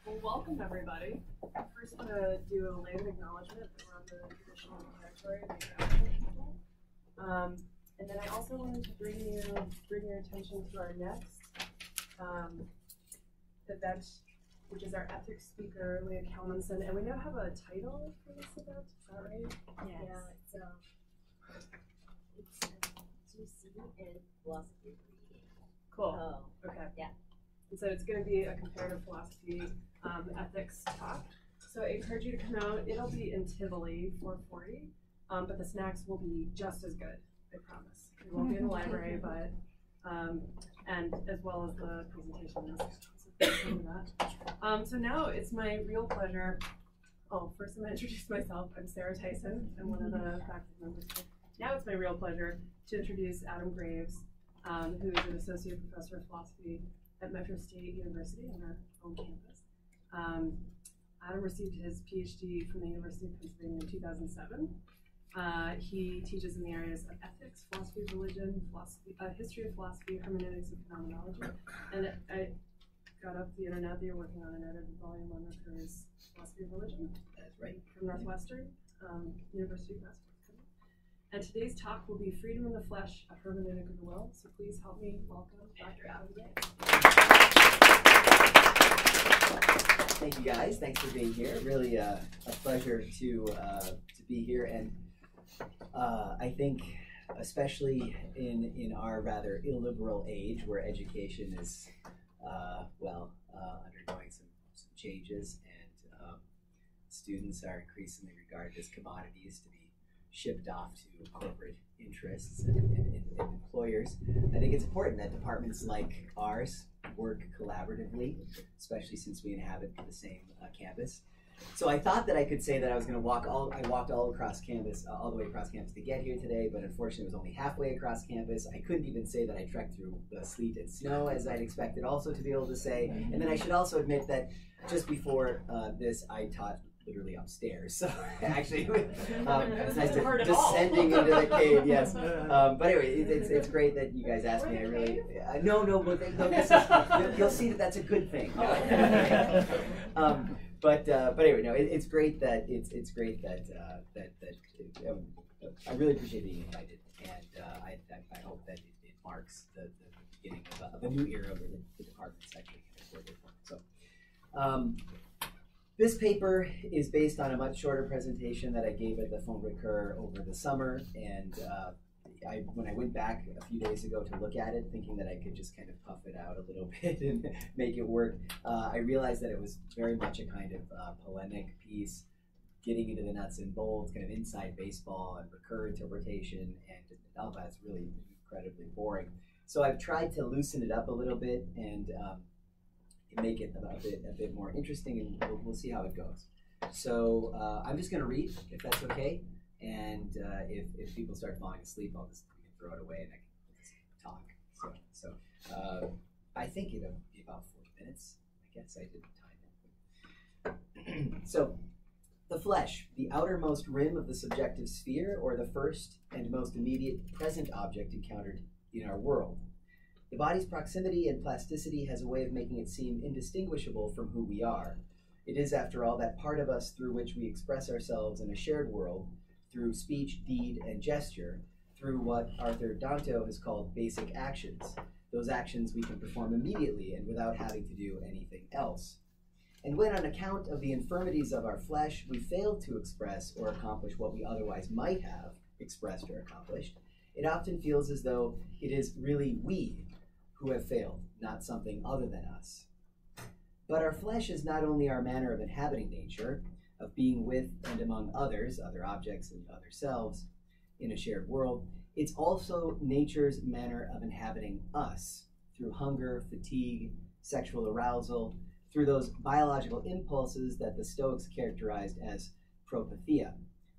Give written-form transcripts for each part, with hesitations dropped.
Well, welcome everybody. First, I'm going to do a land acknowledgement that we're on the traditional territory of the Aboriginal people. And then I also wanted to bring your attention to our next event, which is our ethics speaker, Leah Kalmanson. And we now have a title for this event, is that right? Yes. Yeah, it's GC and philosophy reading. Cool. Oh, okay. yeah. And so it's going to be a comparative philosophy ethics talk. So I encourage you to come out. It'll be in Tivoli, 440, but the snacks will be just as good, I promise. It won't be in the library, but, and as well as the presentation. So now it's my real pleasure. Oh, first I'm going to introduce myself. I'm Sarah Tyson. I'm one of the faculty members here. Now it's my real pleasure to introduce Adam Graves, who is an associate professor of philosophy at Metro State University on our own campus. Adam received his PhD from the University of Pennsylvania in 2007. He teaches in the areas of ethics, philosophy of religion, history of philosophy, hermeneutics, and phenomenology. And I got up the internet that you're working on an edited volume on Ricoeur's philosophy of religion. That's right. From Northwestern University Press. And today's talk will be Freedom in the Flesh, a Hermeneutic of the Will. So please help me welcome Dr. Adam Graves. Thank you guys. Thanks for being here. Really a pleasure to be here. And I think especially in our rather illiberal age where education is, undergoing some changes, and students are increasingly regarded as commodities to be shipped off to corporate interests and employers. I think it's important that departments like ours work collaboratively, especially since we inhabit the same campus. So I thought that I could say that I was going to I walked all across campus, all the way across campus to get here today, but unfortunately it was only halfway across campus. I couldn't even say that I trekked through the sleet and snow as I'd expected also to be able to say. And then I should also admit that just before this, I taught literally upstairs. So actually, it's nice to descending into the cave. Yes, but anyway, it's great that you guys asked me. I really no, this is, you'll see that that's a good thing. But anyway, no, it's great that it's great that I really appreciate being invited, and I hope that it marks the beginning of a new era where the department's actually kind of so. This paper is based on a much shorter presentation that I gave at the Fonds Ricoeur over the summer, and when I went back a few days ago to look at it, thinking that I could just kind of puff it out a little bit and make it work, I realized that it was very much a kind of polemic piece, getting into the nuts and bolts, kind of inside baseball and Ricoeur interpretation, and all that's really incredibly boring. So I've tried to loosen it up a little bit and make it a bit more interesting, and we'll see how it goes. So I'm just going to read, if that's okay, and if people start falling asleep, we can throw it away and I can just talk. So I think it'll be about 40 minutes. I guess I didn't time it. So, the flesh, the outermost rim of the subjective sphere, or the first and most immediate present object encountered in our world. The body's proximity and plasticity has a way of making it seem indistinguishable from who we are. It is, after all, that part of us through which we express ourselves in a shared world, through speech, deed, and gesture, through what Arthur Danto has called basic actions. Those actions we can perform immediately and without having to do anything else. And when, on account of the infirmities of our flesh, we fail to express or accomplish what we otherwise might have expressed or accomplished, it often feels as though it is really we who have failed, not something other than us. But our flesh is not only our manner of inhabiting nature, of being with and among others, other objects and other selves, in a shared world, it's also nature's manner of inhabiting us, through hunger, fatigue, sexual arousal, through those biological impulses that the Stoics characterized as propathia,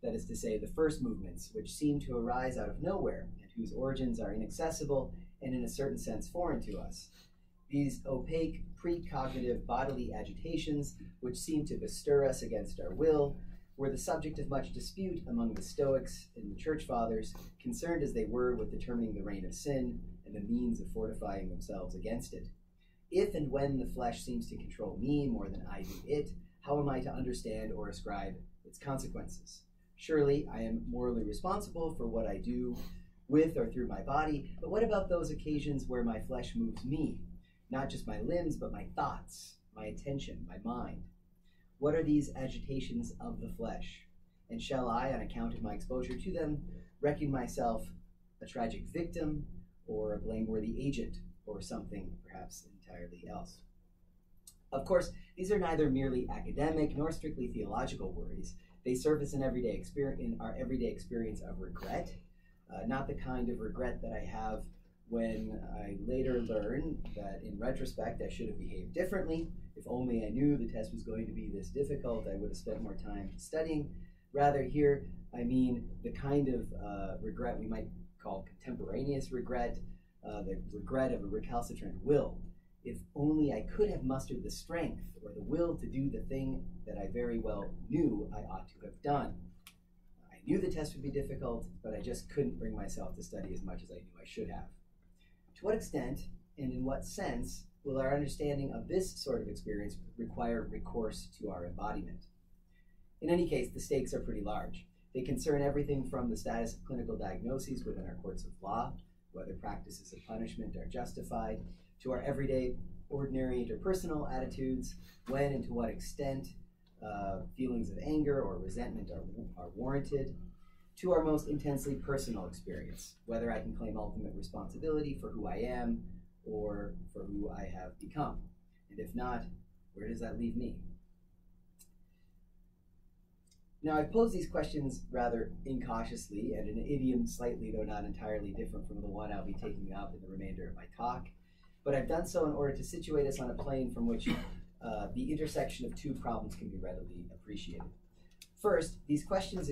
that is to say, the first movements which seem to arise out of nowhere and whose origins are inaccessible and in a certain sense foreign to us. These opaque, precognitive bodily agitations, which seem to bestir us against our will, were the subject of much dispute among the Stoics and the Church Fathers, concerned as they were with determining the reign of sin and the means of fortifying themselves against it. If and when the flesh seems to control me more than I do it, how am I to understand or ascribe its consequences? Surely I am morally responsible for what I do with or through my body, but what about those occasions where my flesh moves me? Not just my limbs, but my thoughts, my attention, my mind. What are these agitations of the flesh? And shall I, on account of my exposure to them, reckon myself a tragic victim or a blameworthy agent or something perhaps entirely else? Of course, these are neither merely academic nor strictly theological worries. They surface in our everyday experience of regret, not the kind of regret that I have when I later learn that in retrospect I should have behaved differently. If only I knew the test was going to be this difficult, I would have spent more time studying. Rather, here I mean the kind of regret we might call contemporaneous regret, the regret of a recalcitrant will. If only I could have mustered the strength or the will to do the thing that I very well knew I ought to have done. I knew the test would be difficult, but I just couldn't bring myself to study as much as I knew I should have. To what extent and in what sense will our understanding of this sort of experience require recourse to our embodiment? In any case, the stakes are pretty large. They concern everything from the status of clinical diagnoses within our courts of law, whether practices of punishment are justified, to our everyday, ordinary interpersonal attitudes, when and to what extent feelings of anger or resentment are warranted, to our most intensely personal experience, whether I can claim ultimate responsibility for who I am or for who I have become. And if not, where does that leave me? Now, I've posed these questions rather incautiously and in an idiom slightly, though not entirely different from the one I'll be taking up in the remainder of my talk. But I've done so in order to situate us on a plane from which the intersection of two problems can be readily appreciated. First, these questions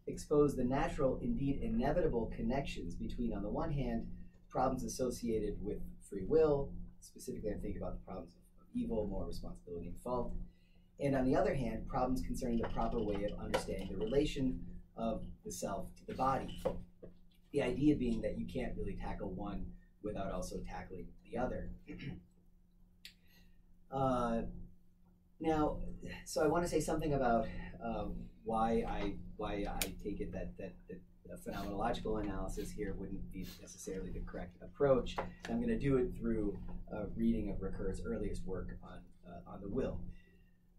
expose the natural, indeed inevitable connections between, on the one hand, problems associated with free will, specifically I'm thinking about the problems of evil, moral responsibility, and fault, and on the other hand, problems concerning the proper way of understanding the relation of the self to the body. The idea being that you can't really tackle one without also tackling the other. Now, so I want to say something about why I take it that a phenomenological analysis here wouldn't be necessarily the correct approach. And I'm going to do it through a reading of Ricoeur's earliest work on the will.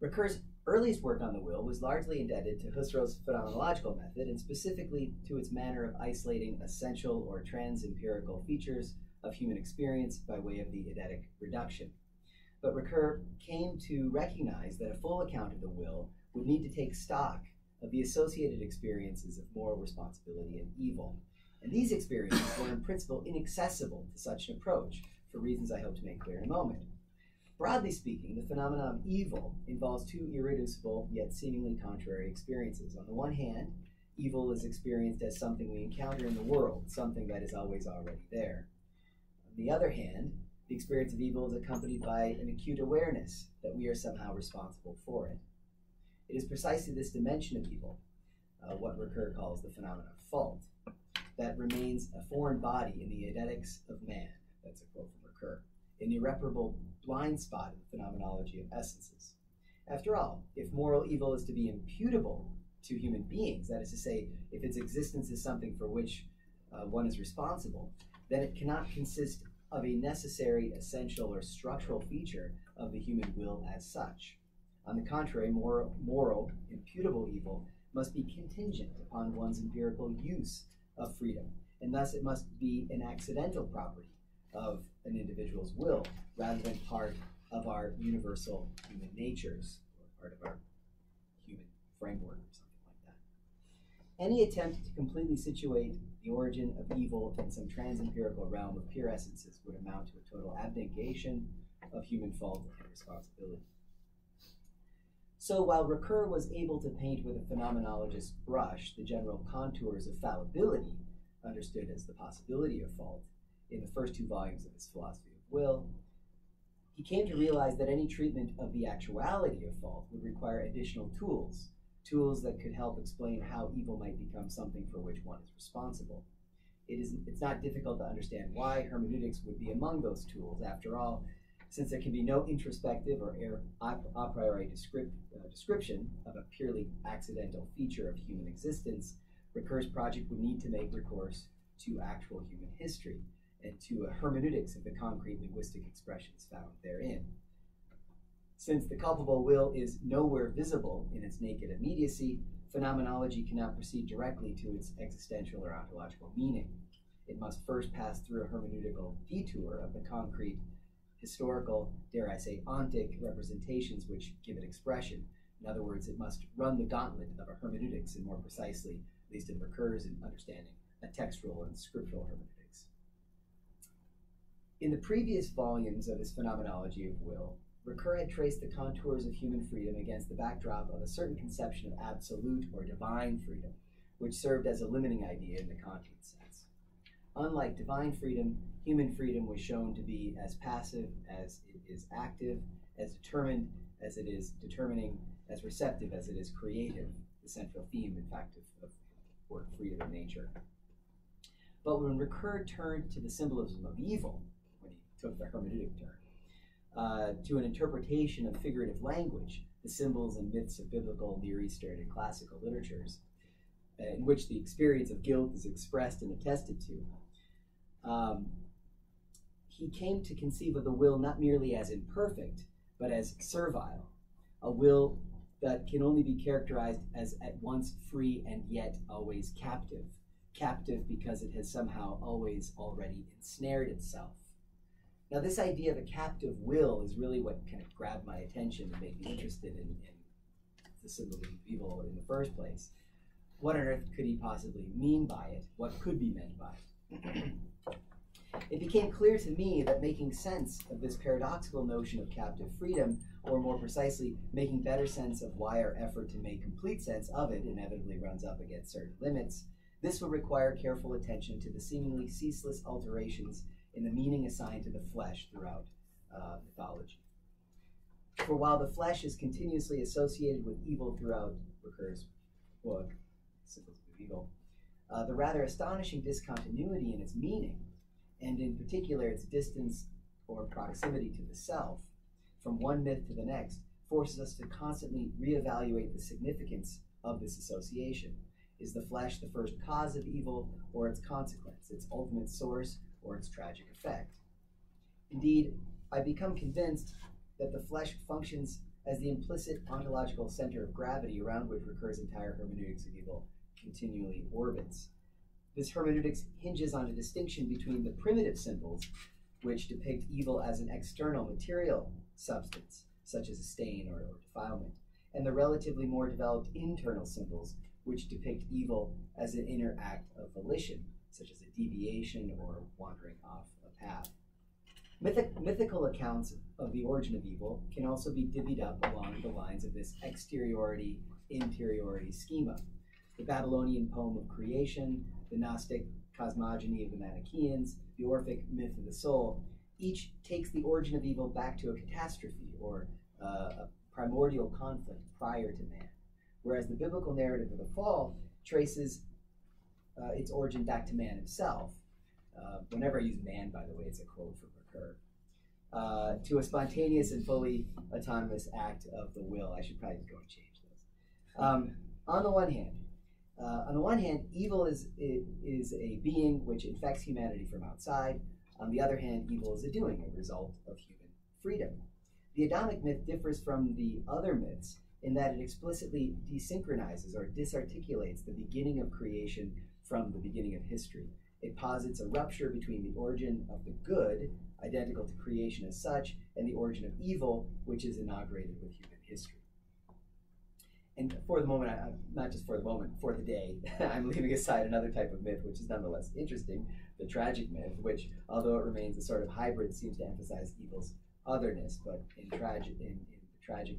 Ricoeur's earliest work on the will was largely indebted to Husserl's phenomenological method, and specifically to its manner of isolating essential or trans-empirical features of human experience by way of the eidetic reduction. But Ricoeur came to recognize that a full account of the will would need to take stock of the associated experiences of moral responsibility and evil. And these experiences were in principle inaccessible to such an approach, for reasons I hope to make clear in a moment. Broadly speaking, the phenomenon of evil involves two irreducible yet seemingly contrary experiences. On the one hand, evil is experienced as something we encounter in the world, something that is always already there. On the other hand, the experience of evil is accompanied by an acute awareness that we are somehow responsible for it. It is precisely this dimension of evil, what Ricoeur calls the phenomenon of fault, that remains a foreign body in the eidetics of man. That's a quote from Ricoeur. An irreparable blind spot in the phenomenology of essences. After all, if moral evil is to be imputable to human beings, that is to say, if its existence is something for which one is responsible, then it cannot consist of a necessary, essential, or structural feature of the human will as such. On the contrary, moral, imputable evil must be contingent upon one's empirical use of freedom, and thus it must be an accidental property of an individual's will, rather than part of our universal human natures, or part of our human framework, or something like that. Any attempt to completely situate the origin of evil in some trans-empirical realm of pure essences would amount to a total abnegation of human fault and responsibility. So while Ricoeur was able to paint with a phenomenologist's brush the general contours of fallibility, understood as the possibility of fault, in the first two volumes of his philosophy of will, he came to realize that any treatment of the actuality of fault would require additional tools that could help explain how evil might become something for which one is responsible. It's not difficult to understand why hermeneutics would be among those tools. After all, Since there can be no introspective or a priori description of a purely accidental feature of human existence, Ricoeur's project would need to make recourse to actual human history and to a hermeneutics of the concrete linguistic expressions found therein. Since the culpable will is nowhere visible in its naked immediacy, phenomenology cannot proceed directly to its existential or ontological meaning. It must first pass through a hermeneutical detour of the concrete, historical, dare I say, ontic representations which give it expression. In other words, it must run the gauntlet of a hermeneutics, and more precisely, at least in Ricoeur's understanding, a textual and scriptural hermeneutics. In the previous volumes of his Phenomenology of Will, Ricoeur had traced the contours of human freedom against the backdrop of a certain conception of absolute or divine freedom, which served as a limiting idea in the Kantian sense. Unlike divine freedom, human freedom was shown to be as passive as it is active, as determined as it is determining, as receptive as it is creative, the central theme, in fact, of work freedom in nature. But when Ricoeur turned to the symbolism of evil, when he took the hermeneutic turn, to an interpretation of figurative language, the symbols and myths of biblical, Near Eastern, and classical literatures, in which the experience of guilt is expressed and attested to, he came to conceive of the will not merely as imperfect, but as servile, a will that can only be characterized as at once free and yet always captive. Captive because it has somehow always already ensnared itself. Now, this idea of a captive will is really what kind of grabbed my attention and made me interested in the symbolism of evil in the first place. What on earth could he possibly mean by it? What could be meant by it? It became clear to me that making sense of this paradoxical notion of captive freedom, or more precisely, making better sense of why our effort to make complete sense of it inevitably runs up against certain limits, this will require careful attention to the seemingly ceaseless alterations in the meaning assigned to the flesh throughout mythology. For while the flesh is continuously associated with evil throughout Ricoeur's book, Symbols of Evil, the rather astonishing discontinuity in its meaning, and in particular its distance or proximity to the self, from one myth to the next, forces us to constantly reevaluate the significance of this association. Is the flesh the first cause of evil, or its consequence, its ultimate source, or its tragic effect? Indeed, I've become convinced that the flesh functions as the implicit ontological center of gravity around which Ricoeur's entire hermeneutics of evil continually orbits. This hermeneutics hinges on a distinction between the primitive symbols, which depict evil as an external material substance, such as a stain or defilement, and the relatively more developed internal symbols, which depict evil as an inner act of volition, such as a deviation or wandering off a path. Mythical accounts of the origin of evil can also be divvied up along the lines of this exteriority-interiority schema. The Babylonian poem of creation, the Gnostic cosmogony of the Manichaeans, the Orphic myth of the soul, each takes the origin of evil back to a catastrophe or a primordial conflict prior to man, whereas the biblical narrative of the fall traces its origin back to man himself. Whenever I use man, by the way, it's a quote from Ricoeur. To a spontaneous and fully autonomous act of the will. I should probably just go and change those. On the one hand, evil is a being which infects humanity from outside. On the other hand, evil is a doing, a result of human freedom. The Adamic myth differs from the other myths in that it explicitly desynchronizes or disarticulates the beginning of creation from the beginning of history. It posits a rupture between the origin of the good, identical to creation as such, and the origin of evil, which is inaugurated with human history. And for the moment, not just for the moment, for the day, I'm leaving aside another type of myth, which is nonetheless interesting, the tragic myth, which, although it remains a sort of hybrid, seems to emphasize evil's otherness. But in the tragic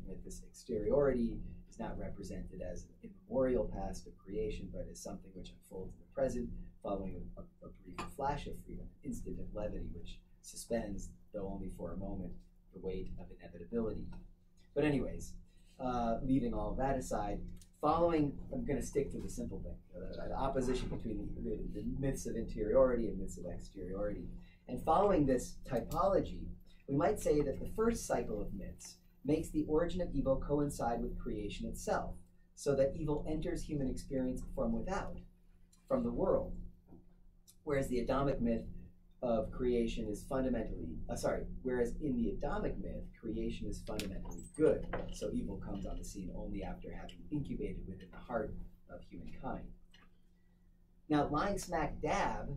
myth, this exteriority is not represented as an immemorial past of creation, but as something which unfolds in the present, following a brief flash of freedom, instant of levity, which suspends, though only for a moment, the weight of inevitability. But anyways, leaving all of that aside, I'm going to stick to the simple thing, the opposition between the myths of interiority and myths of exteriority. And following this typology, We might say that the first cycle of myths makes the origin of evil coincide with creation itself, so that evil enters human experience from without, from the world. Whereas the Adamic myth of creation is fundamentally, whereas in the Adamic myth, creation is fundamentally good, so evil comes on the scene only after having incubated within the heart of humankind. Now, lying smack dab,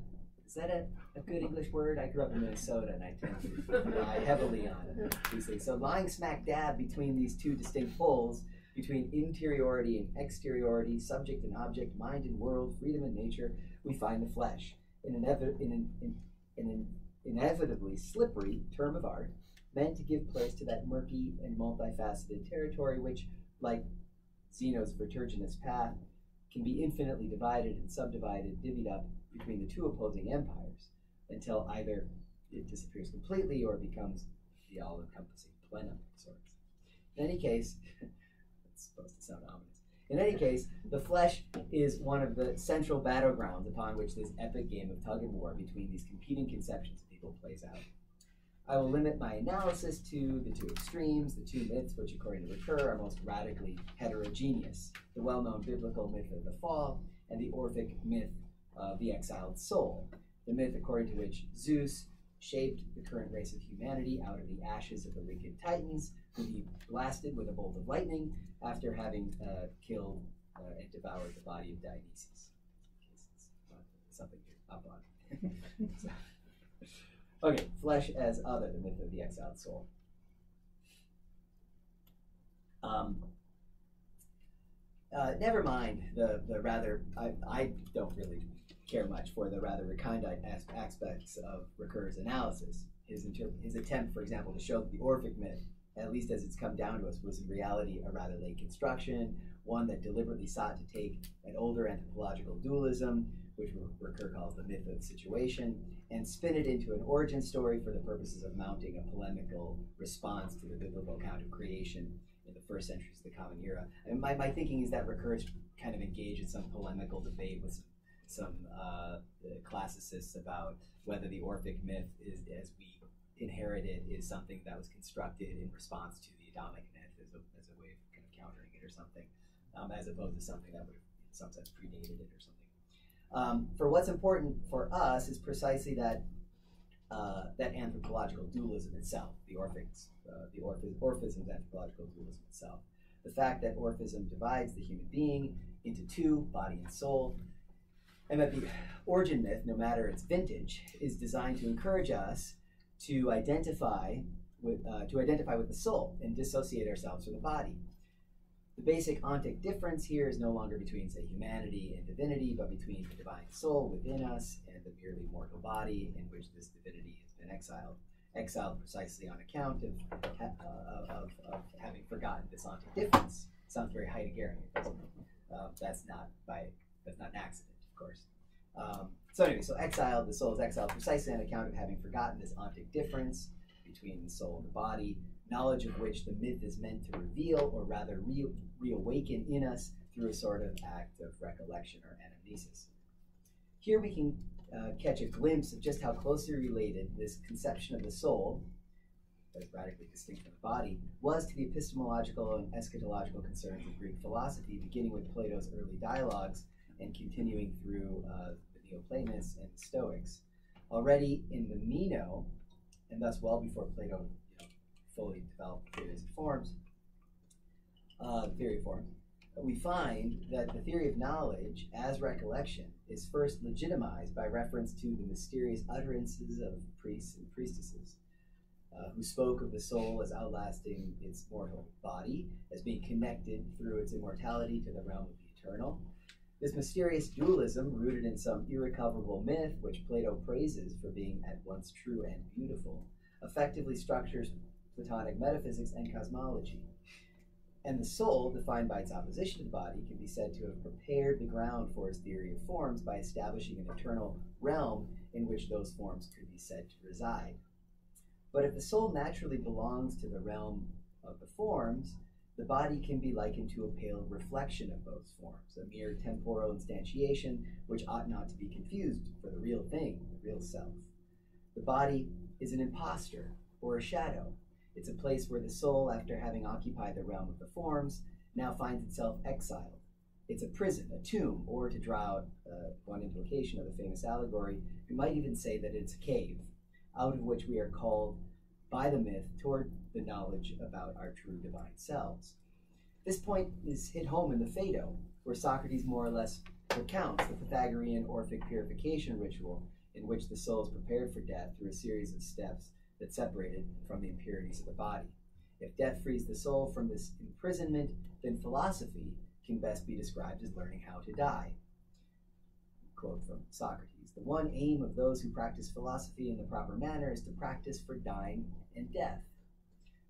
is that a good English word? I grew up in Minnesota and I tend to rely heavily on these things. So lying smack dab between these two distinct poles, between interiority and exteriority, subject and object, mind and world, freedom and nature, we find the flesh. In an inevitably slippery term of art, meant to give place to that murky and multifaceted territory which, like Zeno's vertiginous path, can be infinitely divided and subdivided, divvied up between the two opposing empires, until either it disappears completely or becomes the all-encompassing plenum of sorts. In any case, it's supposed to sound ominous. In any case, the flesh is one of the central battlegrounds upon which this epic game of tug-of-war between these competing conceptions of evil plays out. I will limit my analysis to the two extremes, the two myths which, according to Ricoeur, are most radically heterogeneous, the well-known biblical myth of the fall and the Orphic myth of the exiled soul, the myth according to which Zeus shaped the current race of humanity out of the ashes of the wicked Titans, whom he blasted with a bolt of lightning after having killed and devoured the body of Dionysus. Something up on. So, okay, flesh as other, the myth of the exiled soul. Never mind the rather, I don't really care much for the rather recondite aspects of Ricoeur's analysis. His attempt, for example, to show that the Orphic myth, at least as it's come down to us, was in reality a rather late construction, one that deliberately sought to take an older anthropological dualism, which Ricoeur calls the myth of situation, and spin it into an origin story for the purposes of mounting a polemical response to the biblical account of creation in the first centuries of the Common Era. And my thinking is that Ricoeur's kind of engaged in some polemical debate with some classicists about whether the Orphic myth is, as we inherit it, is something that was constructed in response to the Adamic myth as a way of kind of countering it or something, as opposed to something that would have in some sense predated it or something. For what's important for us is precisely that anthropological dualism itself, the Orphism's anthropological dualism itself. The fact that Orphism divides the human being into two, body and soul, and that the origin myth, no matter its vintage, is designed to encourage us to identify with the soul and dissociate ourselves from the body. The basic ontic difference here is no longer between, say, humanity and divinity, but between the divine soul within us and the merely mortal body in which this divinity has been exiled. Exiled precisely on account of having forgotten this ontic difference. Sounds very Heideggerian, doesn't it? That's not an accident, of course. So anyway, the soul is exiled precisely on account of having forgotten this ontic difference between the soul and the body, knowledge of which the myth is meant to reveal, or rather reawaken in us through a sort of act of recollection or anamnesis. Here we can catch a glimpse of just how closely related this conception of the soul, that is radically distinct from the body, was to the epistemological and eschatological concerns of Greek philosophy, beginning with Plato's early dialogues and continuing through the Neoplatonists and the Stoics. Already in the Meno, and thus well before Plato fully developed theory of forms, we find that the theory of knowledge as recollection is first legitimized by reference to the mysterious utterances of priests and priestesses, who spoke of the soul as outlasting its mortal body, as being connected through its immortality to the realm of the eternal. This mysterious dualism, rooted in some irrecoverable myth, which Plato praises for being at once true and beautiful, effectively structures Platonic metaphysics and cosmology. And the soul, defined by its opposition to the body, can be said to have prepared the ground for his theory of forms by establishing an eternal realm in which those forms could be said to reside. But if the soul naturally belongs to the realm of the forms, the body can be likened to a pale reflection of those forms, a mere temporal instantiation which ought not to be confused for the real thing, the real self. The body is an impostor, or a shadow. It's a place where the soul, after having occupied the realm of the forms, now finds itself exiled. It's a prison, a tomb, or to draw out one implication of the famous allegory, we might even say that it's a cave, out of which we are called by the myth toward the knowledge about our true divine selves. This point is hit home in the Phaedo, where Socrates more or less recounts the Pythagorean Orphic purification ritual in which the soul is prepared for death through a series of steps that separate it from the impurities of the body. If death frees the soul from this imprisonment, then philosophy can best be described as learning how to die. Quote from Socrates, "The one aim of those who practice philosophy in the proper manner is to practice for dying and death.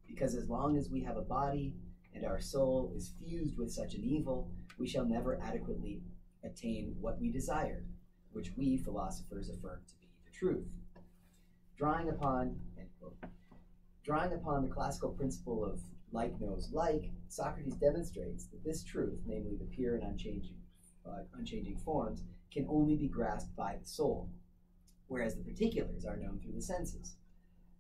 Because as long as we have a body and our soul is fused with such an evil, we shall never adequately attain what we desire, which we philosophers affirm to be the truth." Drawing upon the classical principle of like knows like, Socrates demonstrates that this truth, namely the pure and unchanging forms, can only be grasped by the soul, whereas the particulars are known through the senses.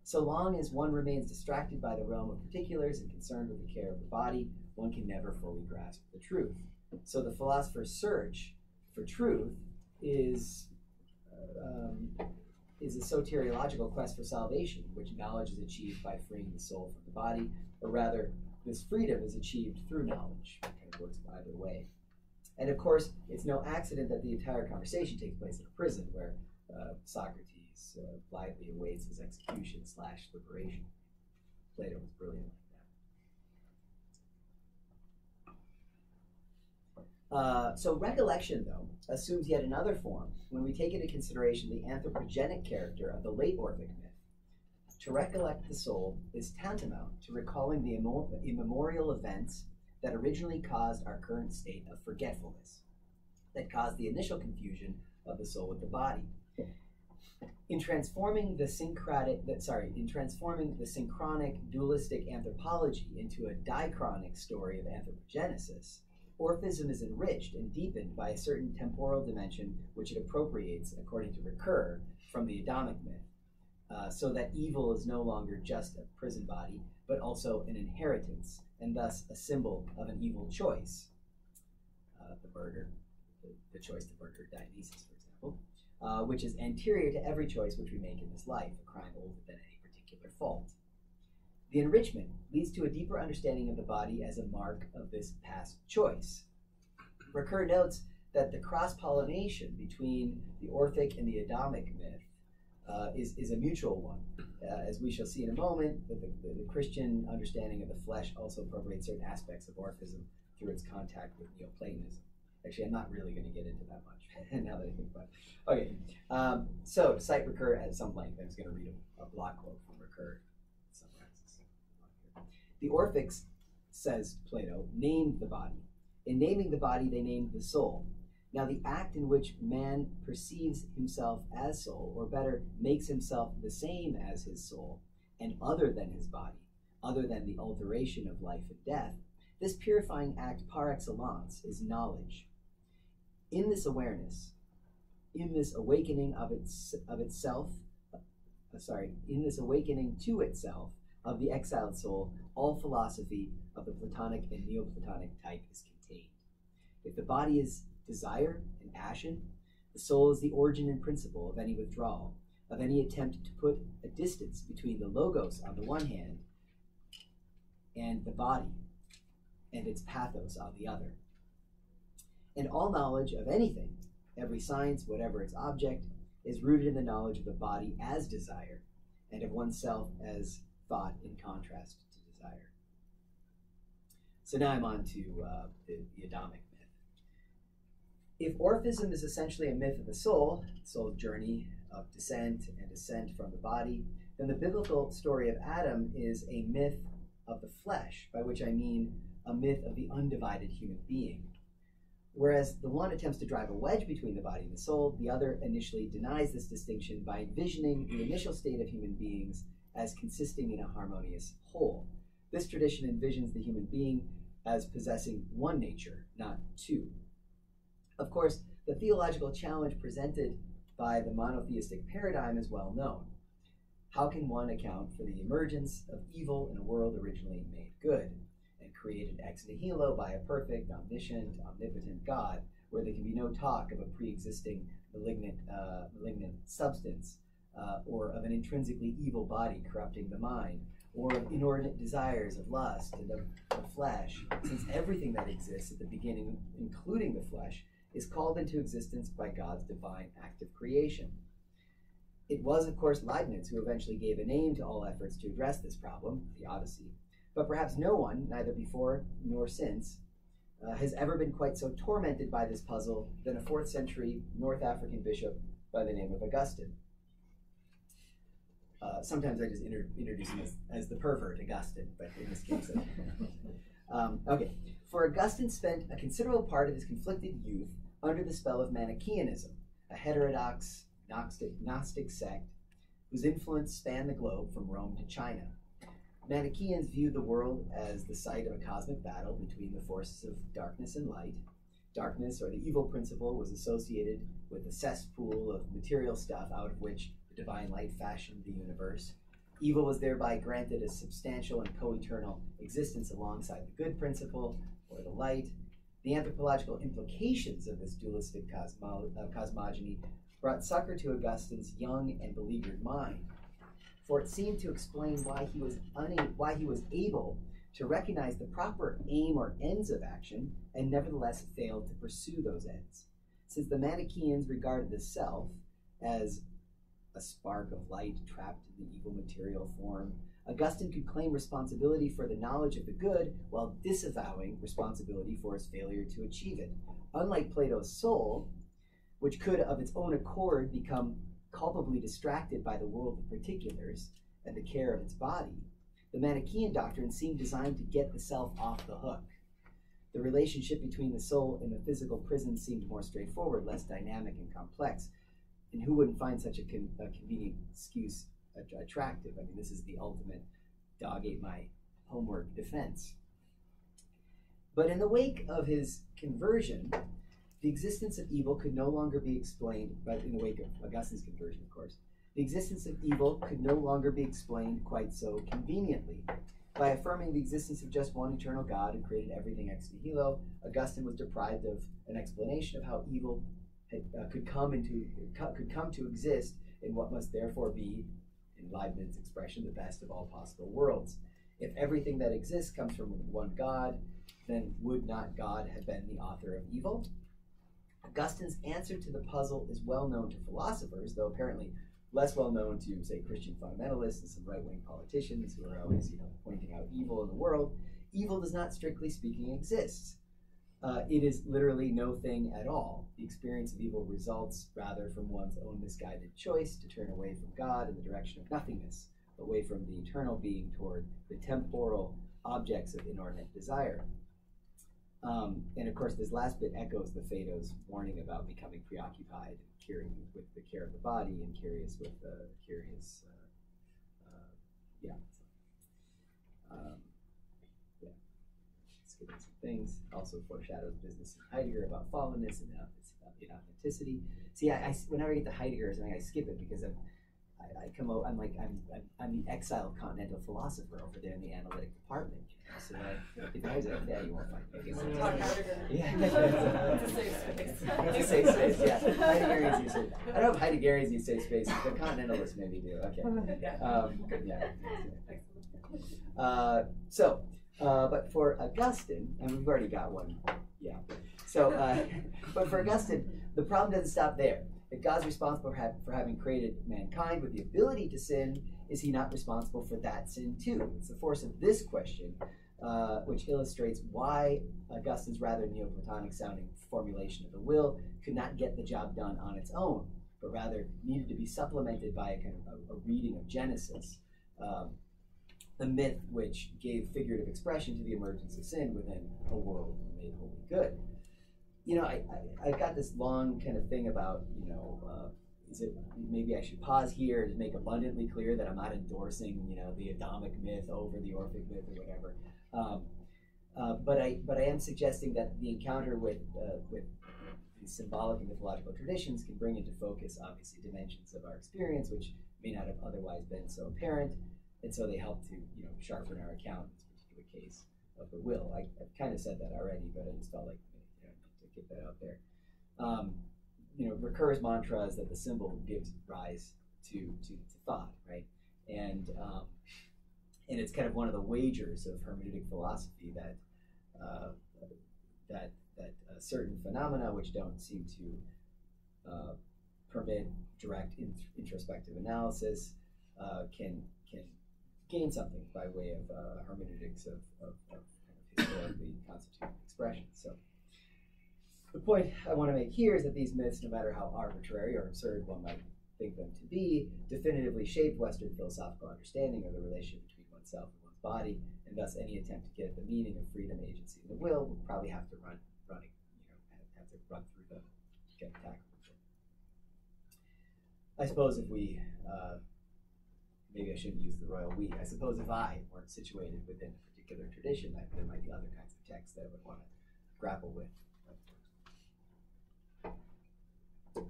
So long as one remains distracted by the realm of particulars and concerned with the care of the body, one can never fully grasp the truth. So the philosopher's search for truth is a soteriological quest for salvation, which knowledge is achieved by freeing the soul from the body, or rather, this freedom is achieved through knowledge. It kind of works either way. And of course, it's no accident that the entire conversation takes place in a prison where Socrates blithely awaits his execution/liberation. Plato was brilliant like that. So recollection, though, assumes yet another form when we take into consideration the anthropogenic character of the late Orphic myth. To recollect the soul is tantamount to recalling the immemorial events that originally caused our current state of forgetfulness, that caused the initial confusion of the soul with the body. In transforming the synchronic dualistic anthropology into a dichronic story of anthropogenesis, Orphism is enriched and deepened by a certain temporal dimension which it appropriates, according to Ricoeur, from the Adamic myth, so that evil is no longer just a prison body, but also an inheritance, and thus a symbol of an evil choice. The choice to murder Dionysus, for example, which is anterior to every choice which we make in this life, a crime older than any particular fault. The enrichment leads to a deeper understanding of the body as a mark of this past choice. Ricoeur notes that the cross-pollination between the Orphic and the Adamic myth is a mutual one. As we shall see in a moment, the Christian understanding of the flesh also appropriates certain aspects of Orphism through its contact with Neoplatonism. Actually, I'm not really going to get into that much now that I think about it. Okay, so to cite Ricoeur at some length, I'm just going to read a block quote from Ricoeur. The Orphics, says Plato, named the body. In naming the body, they named the soul. Now, the act in which man perceives himself as soul, or better, makes himself the same as his soul, and other than his body, other than the alteration of life and death, this purifying act par excellence is knowledge. In this awareness, in this awakening to itself, of the exiled soul, all philosophy of the Platonic and Neoplatonic type is contained. If the body is desire and passion, the soul is the origin and principle of any withdrawal, of any attempt to put a distance between the logos on the one hand and the body and its pathos on the other. And all knowledge of anything, every science, whatever its object, is rooted in the knowledge of the body as desire and of oneself as thought in contrast to desire. So now I'm on to the Adamic myth. If Orphism is essentially a myth of the soul's journey of descent and ascent from the body, then the biblical story of Adam is a myth of the flesh, by which I mean a myth of the undivided human being. Whereas the one attempts to drive a wedge between the body and the soul, the other initially denies this distinction by envisioning the initial state of human beings as consisting in a harmonious whole. This tradition envisions the human being as possessing one nature, not two. Of course, the theological challenge presented by the monotheistic paradigm is well known. how can one account for the emergence of evil in a world originally made good and created ex nihilo by a perfect, omniscient, omnipotent God, where there can be no talk of a pre-existing malignant substance, or of an intrinsically evil body corrupting the mind, or of inordinate desires of lust and of the flesh, since everything that exists at the beginning, including the flesh, is called into existence by God's divine act of creation. It was, of course, Leibniz who eventually gave a name to all efforts to address this problem, the Odyssey. But perhaps no one, neither before nor since, has ever been quite so tormented by this puzzle than a 4th century North African bishop by the name of Augustine. Sometimes I just introduce him as the pervert Augustine, but in this case, okay. For Augustine spent a considerable part of his conflicted youth under the spell of Manichaeanism, a heterodox Gnostic sect whose influence spanned the globe from Rome to China. Manichaeans viewed the world as the site of a cosmic battle between the forces of darkness and light. Darkness, or the evil principle, was associated with the cesspool of material stuff out of which the divine light fashioned the universe. Evil was thereby granted a substantial and co-eternal existence alongside the good principle, or the light. The anthropological implications of this dualistic cosmogony brought succor to Augustine's young and beleaguered mind, for it seemed to explain why he was able to recognize the proper aim or ends of action and nevertheless failed to pursue those ends. Since the Manichaeans regarded the self as a spark of light trapped in the evil material form, Augustine could claim responsibility for the knowledge of the good while disavowing responsibility for his failure to achieve it. Unlike Plato's soul, which could of its own accord become culpably distracted by the world of particulars and the care of its body, the Manichaean doctrine seemed designed to get the self off the hook. The relationship between the soul and the physical prison seemed more straightforward, less dynamic and complex. And who wouldn't find such a convenient excuse attractive? I mean, this is the ultimate dog ate my homework defense. But in the wake of his conversion, the existence of evil could no longer be explained, but in the wake of Augustine's conversion, of course, the existence of evil could no longer be explained quite so conveniently. By affirming the existence of just one eternal God who created everything ex nihilo, Augustine was deprived of an explanation of how evil could come to exist in what must therefore be, in Leibniz's expression, the best of all possible worlds. If everything that exists comes from one God, then would not God have been the author of evil? Augustine's answer to the puzzle is well known to philosophers, though apparently less well known to, say, Christian fundamentalists and some right-wing politicians who are always, pointing out evil in the world. Evil does not, strictly speaking, exist. It is literally no thing at all. The experience of evil results rather from one's own misguided choice to turn away from God in the direction of nothingness, away from the eternal being toward the temporal objects of inordinate desire. And of course, this last bit echoes the Phaedo's warning about becoming preoccupied with the care of the body and curious with the curious, skipping some things. Also foreshadows business in Heidegger about fallenness and inauthenticity. See, whenever I get to Heidegger, I skip it because I'm the exiled continental philosopher over there in the analytic department. So if I was like, you won't find me. Talk Heidegger. Yeah. It's a safe space. It's a safe space, yeah. Heideggerians use it. I don't know if Heideggerians use safe spaces, but continentalists maybe do. Okay. But for Augustine, and we've already got one, yeah. So, but for Augustine, the problem doesn't stop there. If God's responsible for having created mankind with the ability to sin, is he not responsible for that sin too? It's the force of this question which illustrates why Augustine's rather Neoplatonic sounding formulation of the will could not get the job done on its own, but rather needed to be supplemented by a kind of a reading of Genesis, the myth which gave figurative expression to the emergence of sin within a world made wholly good. I got this long kind of thing about, maybe I should pause here to make abundantly clear that I'm not endorsing, the Adamic myth over the Orphic myth or whatever. But I am suggesting that the encounter with the symbolic and mythological traditions can bring into focus, obviously, dimensions of our experience which may not have otherwise been so apparent, and so they help to sharpen our account in this particular case of the will. I've kind of said that already, but I just felt like to get that out there. Ricoeur's mantra is that the symbol gives rise to thought, right? And it's kind of one of the wagers of hermeneutic philosophy that certain phenomena which don't seem to permit direct introspective analysis can gain something by way of hermeneutics of kind of historically constituted expression. So the point I want to make here is that these myths, no matter how arbitrary or absurd one might think them to be, definitively shaped Western philosophical understanding of the relationship between oneself and one's body, and thus any attempt to get at the meaning of freedom, agency, and the will would probably have to run through the get tackled. I suppose if we, maybe I shouldn't use the royal we, I suppose if I weren't situated within a particular tradition, that there might be other kinds of texts that I would want to grapple with.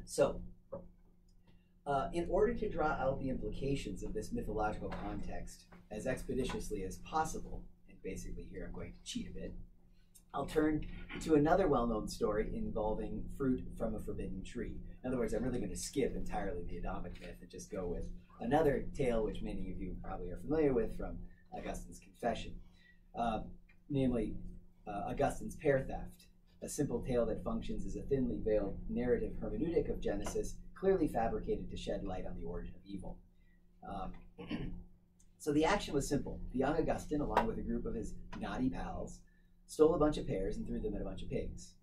So, in order to draw out the implications of this mythological context as expeditiously as possible, and basically here I'm going to cheat a bit, I'll turn to another well-known story involving fruit from a forbidden tree. In other words, I'm really going to skip entirely the Adamic myth and just go with another tale which many of you probably are familiar with from Augustine's Confession, namely Augustine's Pear Theft, a simple tale that functions as a thinly veiled narrative hermeneutic of Genesis, clearly fabricated to shed light on the origin of evil. So the action was simple. The young Augustine, along with a group of his naughty pals, stole a bunch of pears and threw them at a bunch of pigs.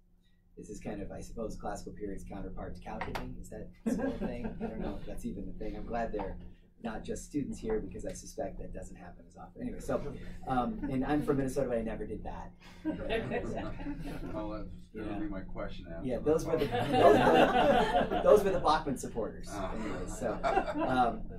This is kind of, I suppose, classical period's counterpart to calculating. Is that still a thing? I don't know if that's even a thing. I'm glad they're not just students here because I suspect that doesn't happen as often. Anyway, so, and I'm from Minnesota, but I never did that. Well, that's going to be my question after. Yeah, those were the Bachman supporters. Anyway, so,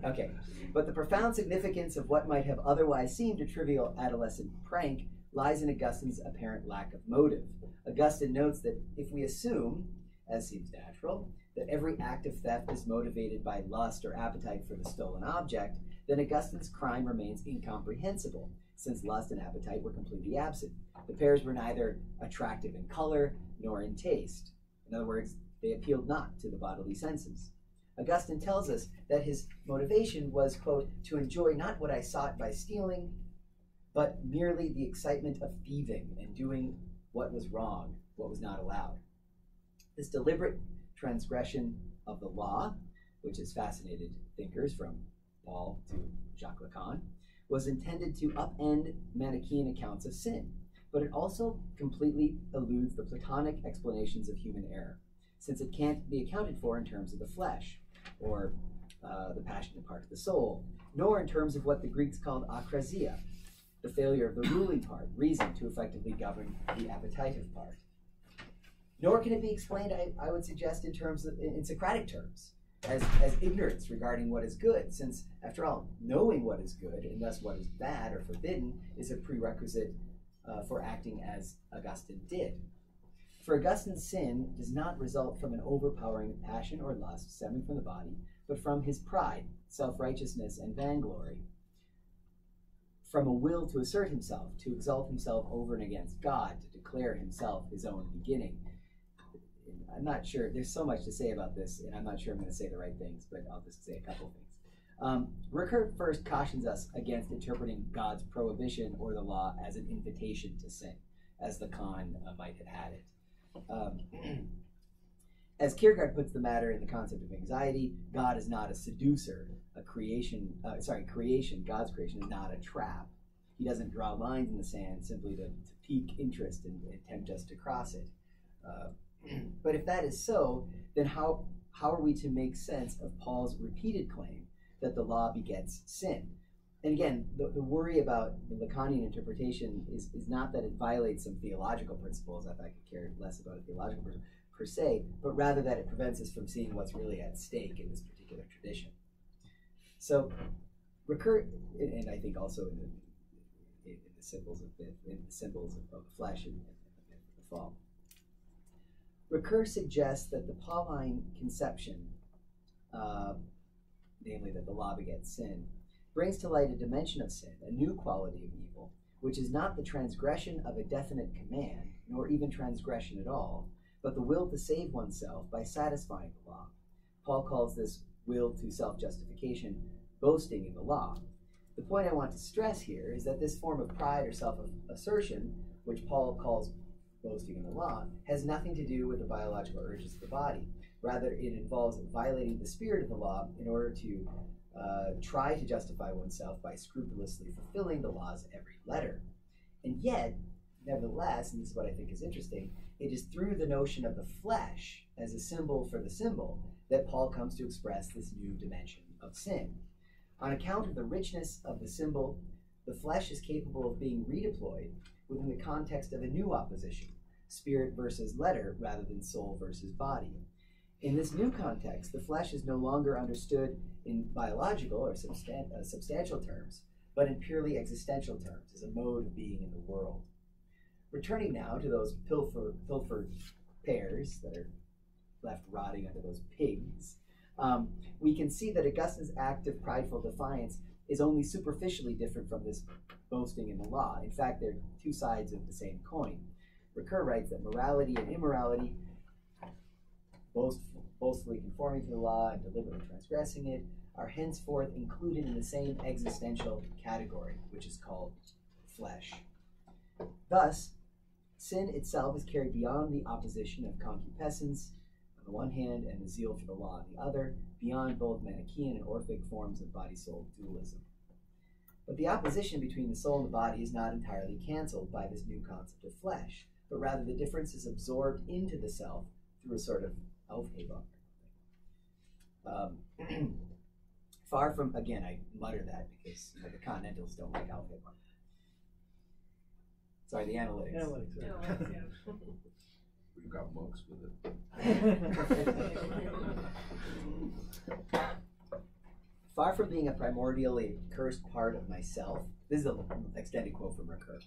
okay. But the profound significance of what might have otherwise seemed a trivial adolescent prank lies in Augustine's apparent lack of motive. Augustine notes that if we assume, as seems natural, that every act of theft is motivated by lust or appetite for the stolen object, then Augustine's crime remains incomprehensible, since lust and appetite were completely absent. The pears were neither attractive in color nor in taste. In other words, they appealed not to the bodily senses. Augustine tells us that his motivation was, quote, to enjoy not what I sought by stealing, but merely the excitement of thieving and doing what was wrong, what was not allowed. This deliberate transgression of the law, which has fascinated thinkers from Paul to Jacques Lacan, was intended to upend Manichaean accounts of sin, but it also completely eludes the Platonic explanations of human error, since it can't be accounted for in terms of the flesh, or the passionate part of the soul, nor in terms of what the Greeks called akrasia, the failure of the ruling part, reason, to effectively govern the appetitive part. Nor can it be explained, I would suggest, in Socratic terms, as ignorance regarding what is good, since, after all, knowing what is good, and thus what is bad or forbidden, is a prerequisite for acting as Augustine did. For Augustine, sin does not result from an overpowering passion or lust stemming from the body, but from his pride, self-righteousness, and vainglory, from a will to assert himself, to exalt himself over and against God, to declare himself his own beginning. I'm not sure, there's so much to say about this, and I'm not sure I'm going to say the right things, but I'll just say a couple things. Ricoeur first cautions us against interpreting God's prohibition or the law as an invitation to sin, as Lacan might have had it. As Kierkegaard puts the matter in the concept of anxiety, God is not a seducer. Creation, God's creation is not a trap. He doesn't draw lines in the sand simply to pique interest and tempt us to cross it. But if that is so, then how are we to make sense of Paul's repeated claim that the law begets sin? And again, the worry about the Lacanian interpretation is not that it violates some theological principles. If I could care less about a theological principle per se, but rather that it prevents us from seeing what's really at stake in this particular tradition. So, Ricoeur, and I think also in the symbols of the flesh and the fall, Ricoeur suggests that the Pauline conception namely that the law begets sin, brings to light a dimension of sin, a new quality of evil, which is not the transgression of a definite command, nor even transgression at all, but the will to save oneself by satisfying the law. Paul calls this will to self-justification boasting in the law. The point I want to stress here is that this form of pride or self-assertion, which Paul calls boasting in the law, has nothing to do with the biological urges of the body. Rather, it involves violating the spirit of the law in order to try to justify oneself by scrupulously fulfilling the law's every letter. And yet, nevertheless, and this is what I think is interesting, it is through the notion of the flesh as a symbol for the symbol that Paul comes to express this new dimension of sin. On account of the richness of the symbol, the flesh is capable of being redeployed within the context of a new opposition, spirit versus letter rather than soul versus body. In this new context, the flesh is no longer understood in biological or substantial terms, but in purely existential terms, as a mode of being in the world. Returning now to those pilfered pears that are left rotting under those pigs, we can see that Augustine's act of prideful defiance is only superficially different from this boasting in the law. In fact, they're two sides of the same coin. Ricoeur writes that morality and immorality, boastfully conforming to the law and deliberately transgressing it, are henceforth included in the same existential category, which is called flesh. Thus, sin itself is carried beyond the opposition of concupiscence on the one hand and the zeal for the law on the other, beyond both Manichaean and Orphic forms of body-soul dualism. But the opposition between the soul and the body is not entirely canceled by this new concept of flesh, but rather the difference is absorbed into the self through a sort of Aufhebung. Far from, again, I mutter that because the Continentals don't like Aufhebung. Sorry, the analytics. We've got books with it. Far from being a primordially cursed part of myself, this is an extended quote from Ricoeur.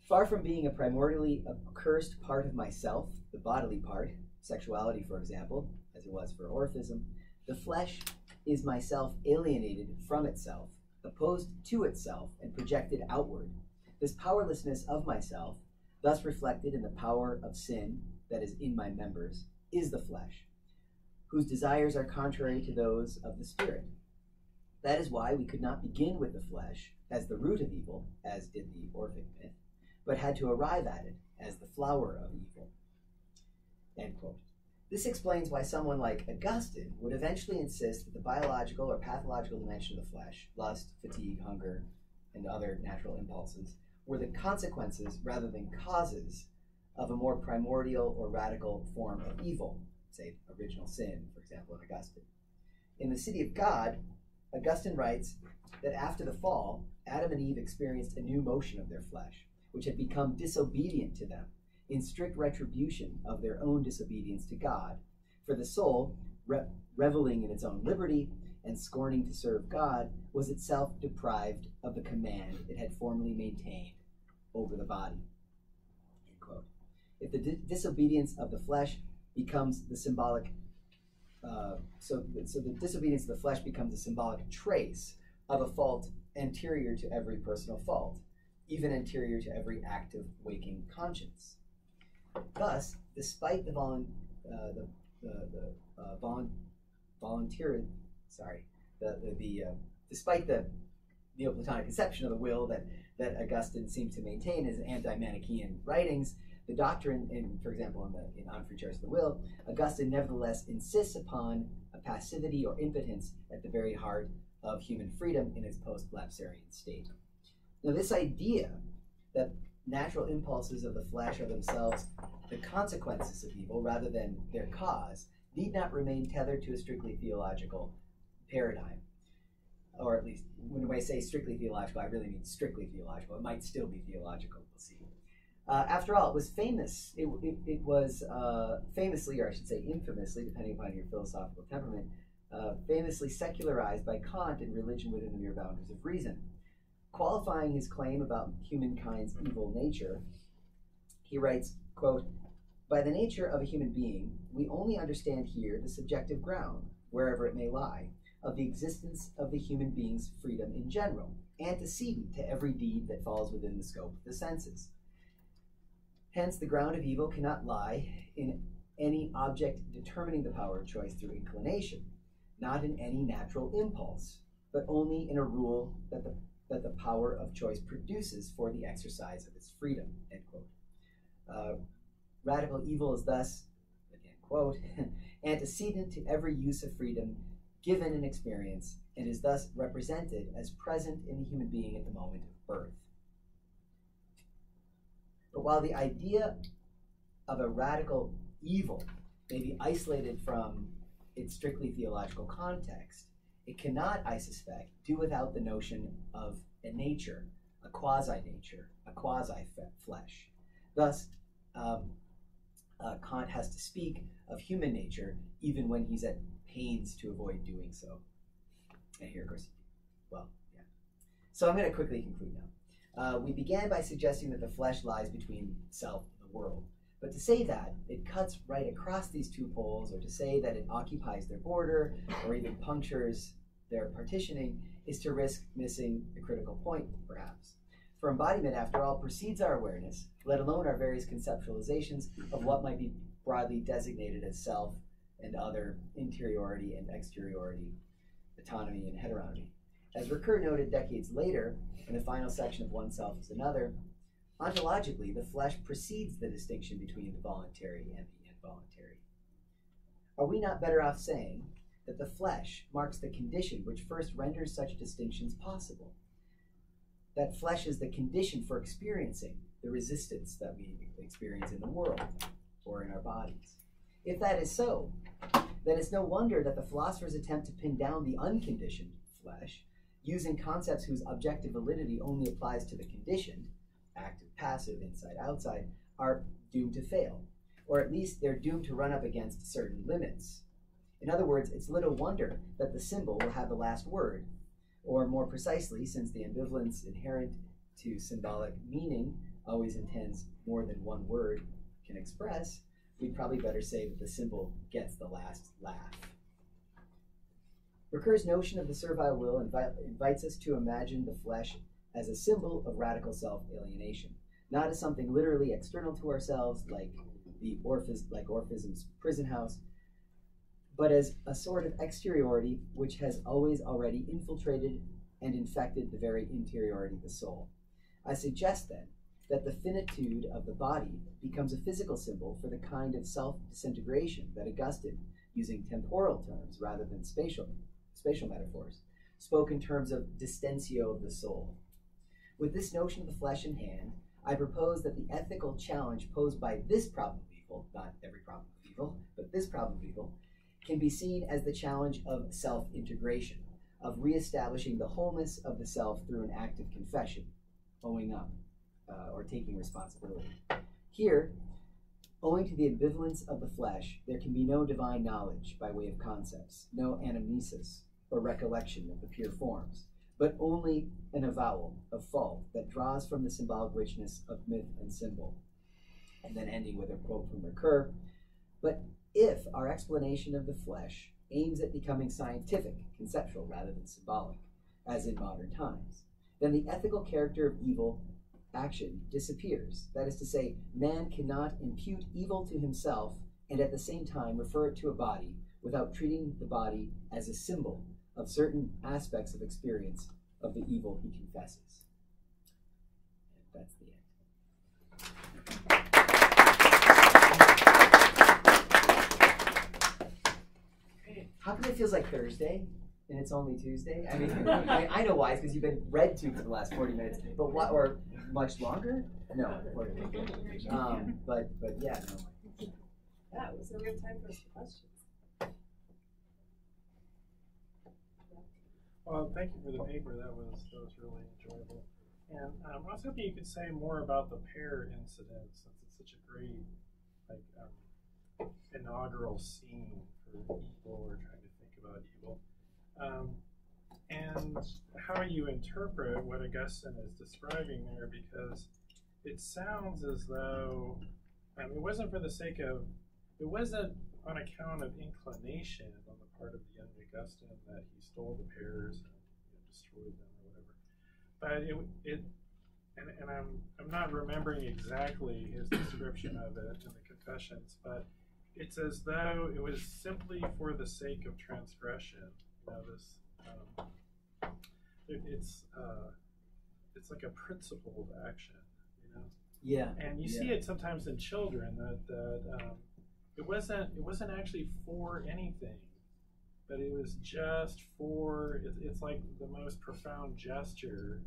Far from being a primordially accursed part of myself, the bodily part, sexuality for example, as it was for Orphism, the flesh is myself alienated from itself, opposed to itself, and projected outward. This powerlessness of myself, thus reflected in the power of sin that is in my members, is the flesh, whose desires are contrary to those of the spirit. That is why we could not begin with the flesh as the root of evil, as did the Orphic myth, but had to arrive at it as the flower of evil. End quote. This explains why someone like Augustine would eventually insist that the biological or pathological dimension of the flesh, lust, fatigue, hunger, and other natural impulses, were the consequences rather than causes of a more primordial or radical form of evil, say original sin, for example, in Augustine. In The City of God, Augustine writes that after the fall, Adam and Eve experienced a new motion of their flesh, which had become disobedient to them, in strict retribution of their own disobedience to God. For the soul, reveling in its own liberty and scorning to serve God, was itself deprived of the command it had formerly maintained over the body. End quote. If the disobedience of the flesh becomes the symbolic, so the disobedience of the flesh becomes a symbolic trace of a fault anterior to every personal fault, even anterior to every active waking conscience. Thus, despite despite the Neoplatonic conception of the will that Augustine seemed to maintain as anti-Manichaean writings, the doctrine, for example, in On Free Choice of the Will, Augustine nevertheless insists upon a passivity or impotence at the very heart of human freedom in its post-lapsarian state. Now, this idea that natural impulses of the flesh are themselves the consequences of evil rather than their cause need not remain tethered to a strictly theological paradigm. Or at least, when I say strictly theological, I really mean strictly theological. It might still be theological, we'll see. After all, it was famous. It was famously, or I should say infamously, depending upon your philosophical temperament, famously secularized by Kant in Religion Within the Mere Boundaries of Reason. Qualifying his claim about humankind's evil nature, he writes, quote, "By the nature of a human being, we only understand here the subjective ground, wherever it may lie. of the existence of the human being's freedom in general, antecedent to every deed that falls within the scope of the senses. Hence, the ground of evil cannot lie in any object determining the power of choice through inclination, not in any natural impulse, but only in a rule that the power of choice produces for the exercise of its freedom, end quote. Radical evil is thus, again quote, antecedent to every use of freedom given in experience, and is thus represented as present in the human being at the moment of birth. But while the idea of a radical evil may be isolated from its strictly theological context, it cannot, I suspect, do without the notion of a nature, a quasi-nature, a quasi-flesh. Thus, Kant has to speak of human nature even when he's at pains to avoid doing so. And here, of course, well, yeah. So I'm going to quickly conclude now. We began by suggesting that the flesh lies between self and the world. But to say that it cuts right across these two poles, or to say that it occupies their border, or even punctures their partitioning, is to risk missing the critical point, perhaps. For embodiment, after all, precedes our awareness, let alone our various conceptualizations of what might be broadly designated as self and other, interiority and exteriority, autonomy and heteronomy. As Ricoeur noted decades later, in the final section of Oneself is Another, ontologically, the flesh precedes the distinction between the voluntary and the involuntary. Are we not better off saying that the flesh marks the condition which first renders such distinctions possible? That flesh is the condition for experiencing the resistance that we experience in the world or in our bodies. If that is so, then it's no wonder that the philosophers attempt to pin down the unconditioned flesh using concepts whose objective validity only applies to the conditioned, active, passive, inside, outside, are doomed to fail, or at least they're doomed to run up against certain limits. In other words, it's little wonder that the symbol will have the last word, or more precisely, since the ambivalence inherent to symbolic meaning always intends more than one word can express, we'd probably better say that the symbol gets the last laugh. Ricoeur's notion of the servile will invites us to imagine the flesh as a symbol of radical self-alienation, not as something literally external to ourselves, like Orphism's prison house, but as a sort of exteriority which has always already infiltrated and infected the very interiority of the soul. I suggest then that the finitude of the body becomes a physical symbol for the kind of self-disintegration that Augustine, using temporal terms rather than spatial metaphors, spoke in terms of distentio of the soul. With this notion of the flesh in hand, I propose that the ethical challenge posed by this problem of evil, not every problem of evil, but this problem of evil, can be seen as the challenge of self-integration, of reestablishing the wholeness of the self through an act of confession, owing up, or taking responsibility. Here, owing to the ambivalence of the flesh, there can be no divine knowledge by way of concepts, no anamnesis or recollection of the pure forms, but only an avowal of fault that draws from the symbolic richness of myth and symbol. And then ending with a quote from Ricoeur, but if our explanation of the flesh aims at becoming scientific, conceptual, rather than symbolic, as in modern times, then the ethical character of evil action disappears. That is to say, man cannot impute evil to himself and at the same time refer it to a body without treating the body as a symbol of certain aspects of experience of the evil he confesses. And that's the end. How come it feels like Thursday and it's only Tuesday? I mean, I know why. It's because you've been read to for the last 40 minutes. But what, or much longer? No. But yeah, no. Yeah, so we have time for some questions. Well, thank you for the paper. That was really enjoyable. And I was hoping you could say more about the pair incident, since it's such a great inaugural scene for evil, or trying to think about evil. And how you interpret what Augustine is describing there, because it sounds as though it wasn't for the sake of, it wasn't on account of inclination on the part of the Young Augustine that he stole the pears and destroyed them or whatever. But and I'm not remembering exactly his description of it in the Confessions, but it's as though it was simply for the sake of transgression. It's like a principled action, Yeah. And you see it sometimes in children that it wasn't actually for anything, but it was just for. It's like the most profound gesture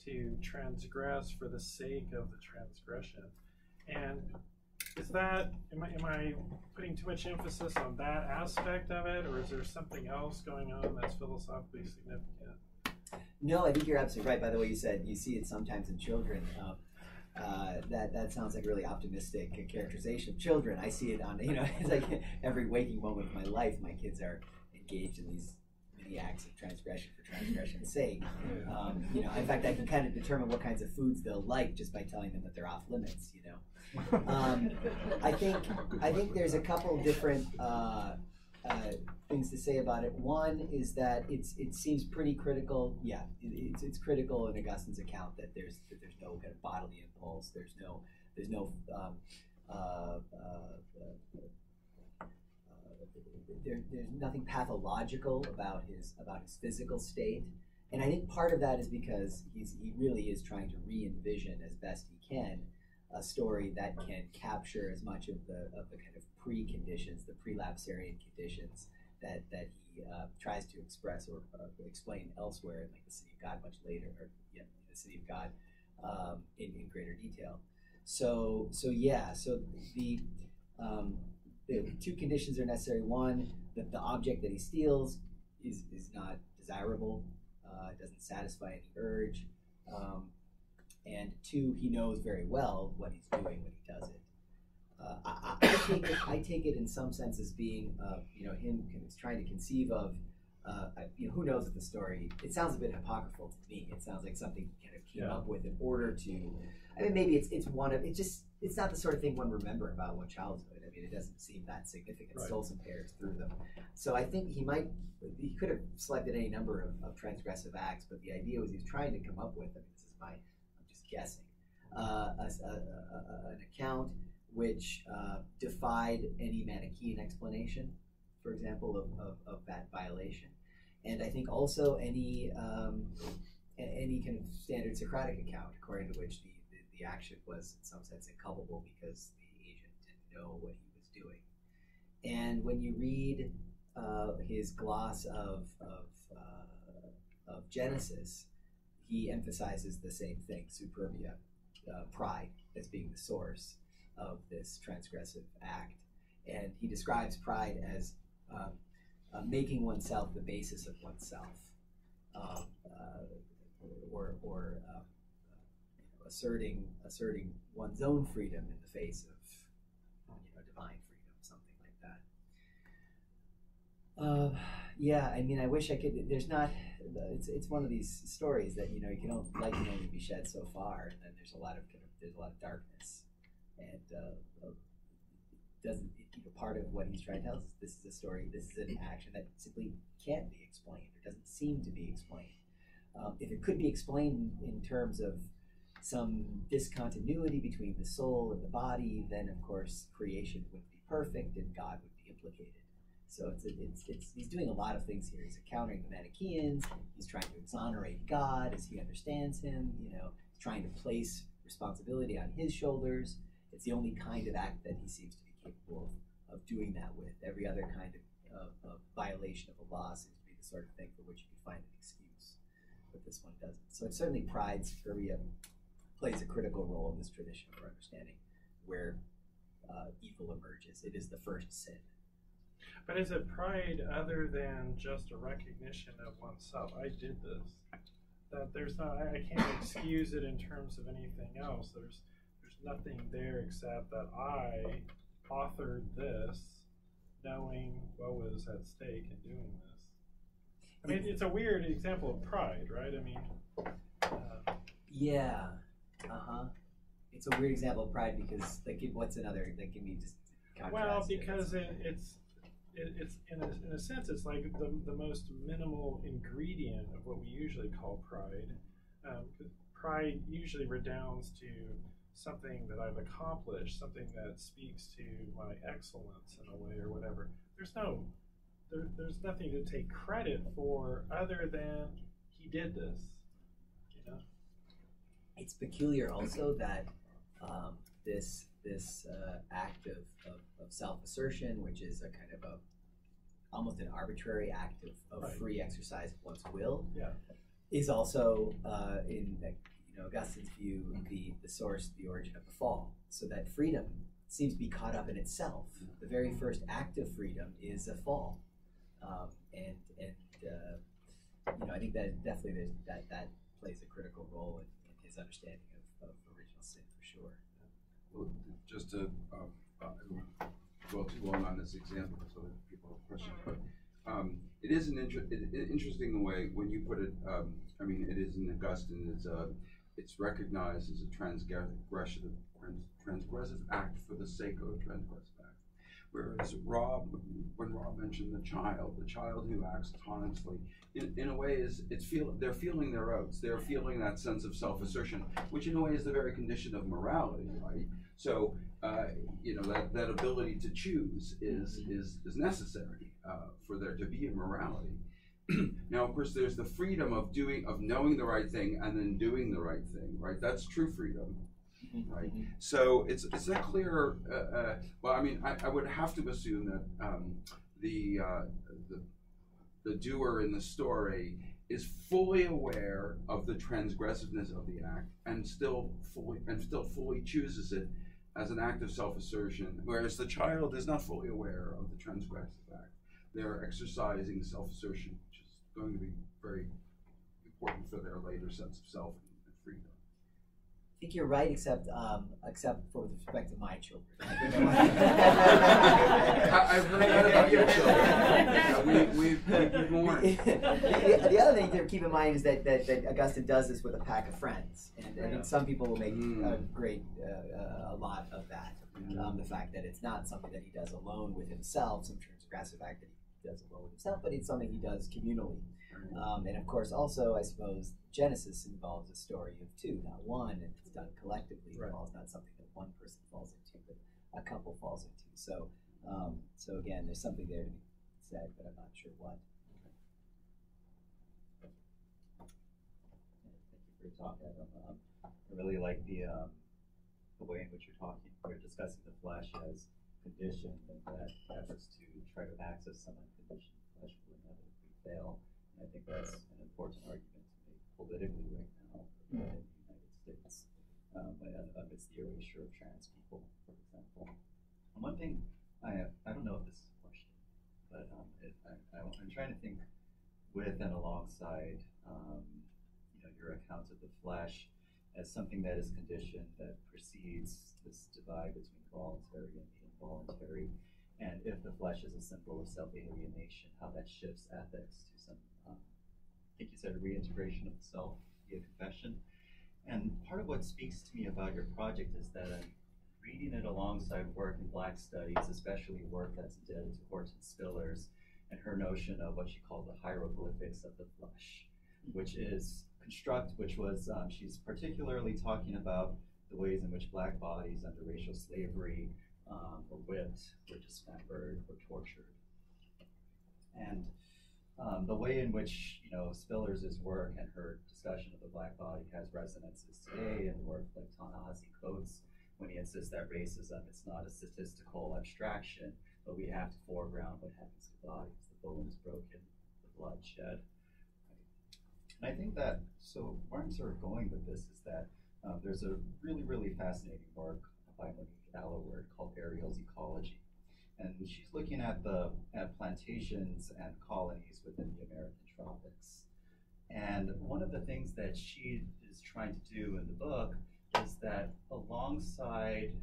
to transgress for the sake of the transgression. And am I putting too much emphasis on that aspect of it, or is there something else going on that's philosophically significant? No, I think you're absolutely right. By the way, you said you see it sometimes in children. That sounds like a really optimistic characterization of children. I see it on, it's like every waking moment of my life, my kids are engaged in these many acts of transgression for transgression's sake. In fact, I can kind of determine what kinds of foods they'll like just by telling them that they're off limits. I think there's a couple different things to say about it. One is that it seems pretty critical. Yeah, it's critical in Augustine's account that there's no kind of bodily impulse. There's nothing pathological about his physical state, and I think part of that is because he really is trying to re-envision as best he can a story that can capture as much of the kind of preconditions, the prelapsarian conditions that he tries to express or explain elsewhere in like the City of God much later, or the City of God in greater detail. So the two conditions are necessary. One, that the object that he steals is not desirable, it doesn't satisfy any urge, and two, he knows very well what he's doing when he does it. I take it in some sense as being, him trying to conceive of, who knows what the story. It sounds a bit apocryphal to me. It sounds like something he kind of came up with in order to. I mean, maybe it's not the sort of thing one remember about one childhood. I mean, it doesn't seem that significant. Right. Stole some pears, threw them. So I think he could have selected any number of transgressive acts, but the idea was he was trying to come up with. I mean, I'm just guessing, an account which defied any Manichaean explanation, for example, of that violation, and I think also any kind of standard Socratic account, according to which the action was in some sense inculpable because the agent didn't know what he was doing. And when you read his gloss of Genesis, he emphasizes the same thing: superbia, pride, as being the source of this transgressive act. And he describes pride as making oneself the basis of oneself, or asserting one's own freedom in the face of divine freedom, something like that. I mean, I wish I could. There's not. It's one of these stories that you light can only be shed so far, and then there's a lot of darkness, and doesn't. Part of what he's trying to tell us is this is a story. This is an action that simply can't be explained, or doesn't seem to be explained. If it could be explained in terms of some discontinuity between the soul and the body, then of course creation would be perfect and God would be implicated. So he's doing a lot of things here. He's encountering the Manichaeans. He's trying to exonerate God as he understands him. He's trying to place responsibility on his shoulders. It's the only kind of act that he seems to be capable of doing that with. Every other kind of violation of a law seems to be the sort of thing for which you can find an excuse, but this one doesn't. So it's certainly pride, superbia, plays a critical role in this tradition for understanding where evil emerges. It is the first sin. But is it pride other than just a recognition of oneself? I did this. That there's not. I can't excuse it in terms of anything else. There's nothing there except that I authored this, knowing what was at stake in doing this. I mean, it's a weird example of pride, right? I mean, yeah, It's a weird example of pride because, what's another? Give me just. Well, because it's in a sense, it's like the most minimal ingredient of what we usually call pride. 'Cause pride usually redounds to something that I've accomplished, something that speaks to my excellence in a way or whatever. There's nothing to take credit for other than he did this, you know? It's peculiar also that this act of self-assertion, which is a kind of almost an arbitrary act of Right. free exercise of one's will, Yeah. is also in Augustine's view the source, the origin of the fall. So that freedom seems to be caught up in itself. The very first act of freedom is a fall, and I think that definitely that plays a critical role in his understanding of original sin for sure. Well, just to go too long on this example so that people have questions, but it is interesting the way when you put it. I mean, it is in Augustine. It's recognized as a transgressive act for the sake of a transgressive act. Whereas when Rob mentioned the child who acts autonomously, in a way they're feeling their oats. They're feeling that sense of self-assertion, which in a way is the very condition of morality, right? So that ability to choose is necessary for there to be a morality. Now, of course, there's the freedom of knowing the right thing and then doing the right thing, right? That's true freedom, right? So it's not clear. Well, I mean, I would have to assume that the doer in the story is fully aware of the transgressiveness of the act and still fully chooses it as an act of self-assertion, whereas the child is not fully aware of the transgressive act. They're exercising self-assertion, which is going to be very important for their later sense of self and freedom. I think you're right, except for with respect to my children. I've heard that about your children. We've been warned. The other thing to keep in mind is that Augustine does this with a pack of friends, and I think some people will make a lot of that. The fact that it's not something that he does alone with himself, some transgressive act that he does alone with himself, but it's something he does communally. And of course, also, I suppose, Genesis involves a story of two, not one, and it's done collectively. It involves not something that one person falls into, but a couple falls into. So again, there's something there to be said, but I'm not sure what. Thank you for your talk, Adam. I really like the way in which you're discussing the flesh as conditioned, and that efforts to try to access some unconditioned flesh will inevitably fail. I think that's an important argument to make politically right now in the United States, amidst the erasure of trans people, for example. And one thing, I don't know if this is a question, but I'm trying to think with and alongside your account of the flesh as something that is conditioned, that precedes this divide between voluntary and the involuntary, and if the flesh is a symbol of self-alienation, how that shifts ethics to some I think you said a reintegration of the self via confession. And part of what speaks to me about your project is that I'm reading it alongside work in Black studies, especially work that's indebted to Hortense Spillers and her notion of what she called the hieroglyphics of the flesh, which was she's particularly talking about the ways in which Black bodies under racial slavery were whipped, were dismembered, were tortured. And the way in which Spillers' work and her discussion of the Black body has resonances today, and work like Ta-Nehisi Coates when he insists that racism is not a statistical abstraction, but we have to foreground what happens to bodies. The bone is broken, the blood shed. And I think that, so where I'm sort of going with this is that there's a really, really fascinating work by Monique Allaward called Ariel's Ecology. And she's looking at plantations and colonies within the American tropics. And one of the things that she is trying to do in the book is that alongside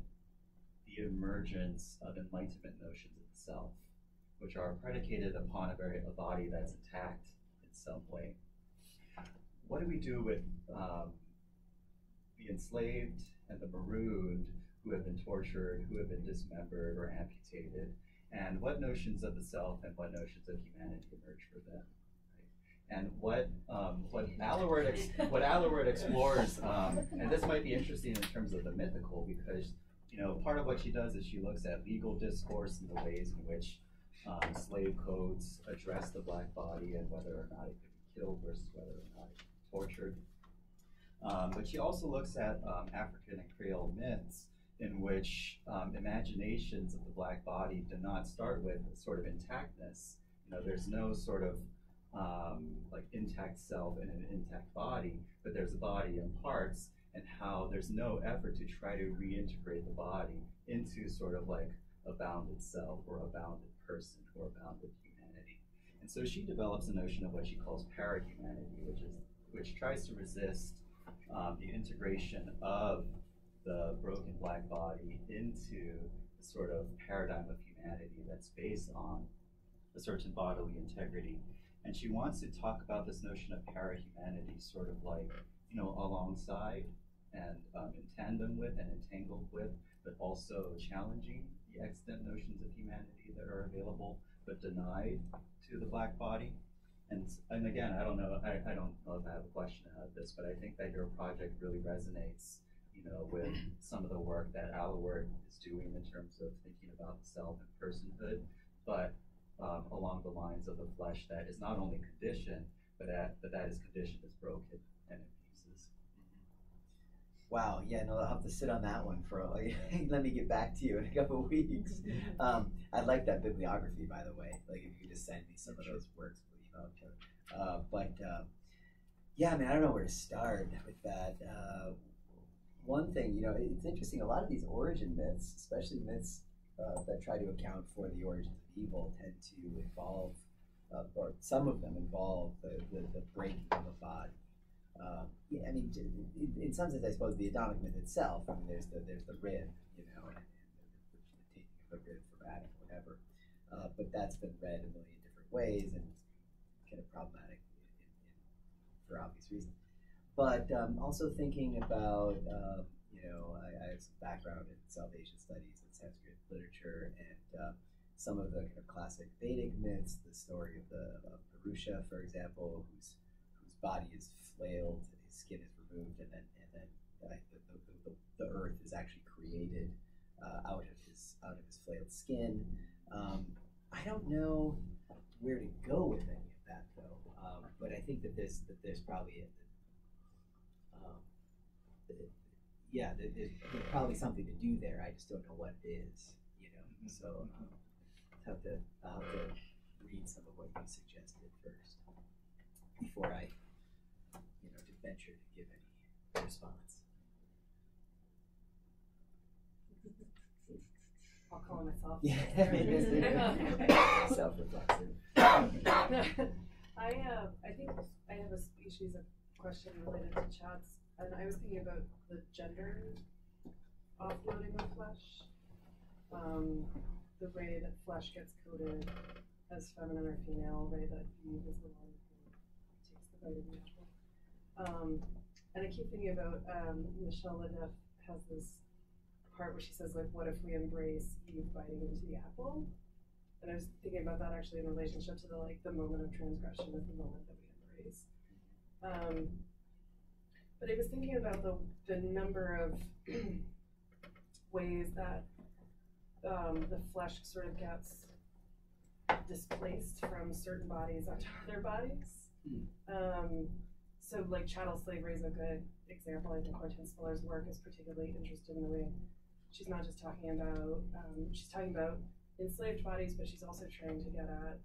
the emergence of Enlightenment notions of the self, which are predicated upon a body that's intact in some way, what do we do with the enslaved and the marooned who have been tortured, who have been dismembered or amputated, and what notions of the self and what notions of humanity emerge for them. Right? And what Aluward explores, and this might be interesting in terms of the mythical, because part of what she does is she looks at legal discourse and the ways in which slave codes address the black body and whether or not it could be killed versus whether or not it could be tortured. But she also looks at African and Creole myths in which imaginations of the black body do not start with sort of intactness. There's no sort of like intact self and an intact body, but there's a body in parts, and how there's no effort to try to reintegrate the body into sort of like a bounded self or a bounded person or a bounded humanity. And so she develops a notion of what she calls parahumanity, which tries to resist the integration of the broken black body into the sort of paradigm of humanity that's based on a certain bodily integrity. And she wants to talk about this notion of parahumanity sort of like, alongside and in tandem with and entangled with, but also challenging the extant notions of humanity that are available but denied to the black body. And again, I don't know if I have a question out of this, but I think that your project really resonates, with some of the work that Aluward is doing in terms of thinking about the self and personhood, but along the lines of the flesh that is not only conditioned, but that is conditioned as broken and in pieces. Wow, yeah, no, I'll have to sit on that one for let me get back to you in a couple of weeks. I'd like that bibliography, by the way. Like, if you could just send me some of those works, yeah, I mean, I don't know where to start with that. One thing, it's interesting, a lot of these origin myths, especially myths that try to account for the origins of evil, tend to involve, or some of them involve the breaking of a body. Yeah, I mean, in some sense, I suppose the Adamic myth itself. I mean, there's the rib, and the taking of the rib from Adam, whatever. But that's been read a million different ways, and it's kind of problematic for obvious reasons. But also thinking about, I have some background in South Asian studies and Sanskrit literature, and some of the kind of classic Vedic myths. The story of Purusha, for example, whose body is flailed, his skin is removed, and then the earth is actually created out of his flailed skin. I don't know where to go with any of that, though. But I think that there's probably there's probably something to do there. I just don't know what it is, So I'll have to read some of what you suggested first before I, to venture to give any response. I'll call myself. Self-reflexive. I think I have a species of question related to Chad's, and I was thinking about the gender offloading of flesh, the way that flesh gets coded as feminine or female, the way that Eve is the one who takes the bite of the apple. And I keep thinking about Michelle Ledeff has this part where she says, like, what if we embrace Eve biting into the apple? And I was thinking about that actually in relationship to the moment of transgression is the moment that we embrace. But I was thinking about the number of ways that the flesh sort of gets displaced from certain bodies onto other bodies. So like chattel slavery is a good example. I think Hortense Spiller's work is particularly interested in the way she's not just talking about, she's talking about enslaved bodies, but she's also trying to get at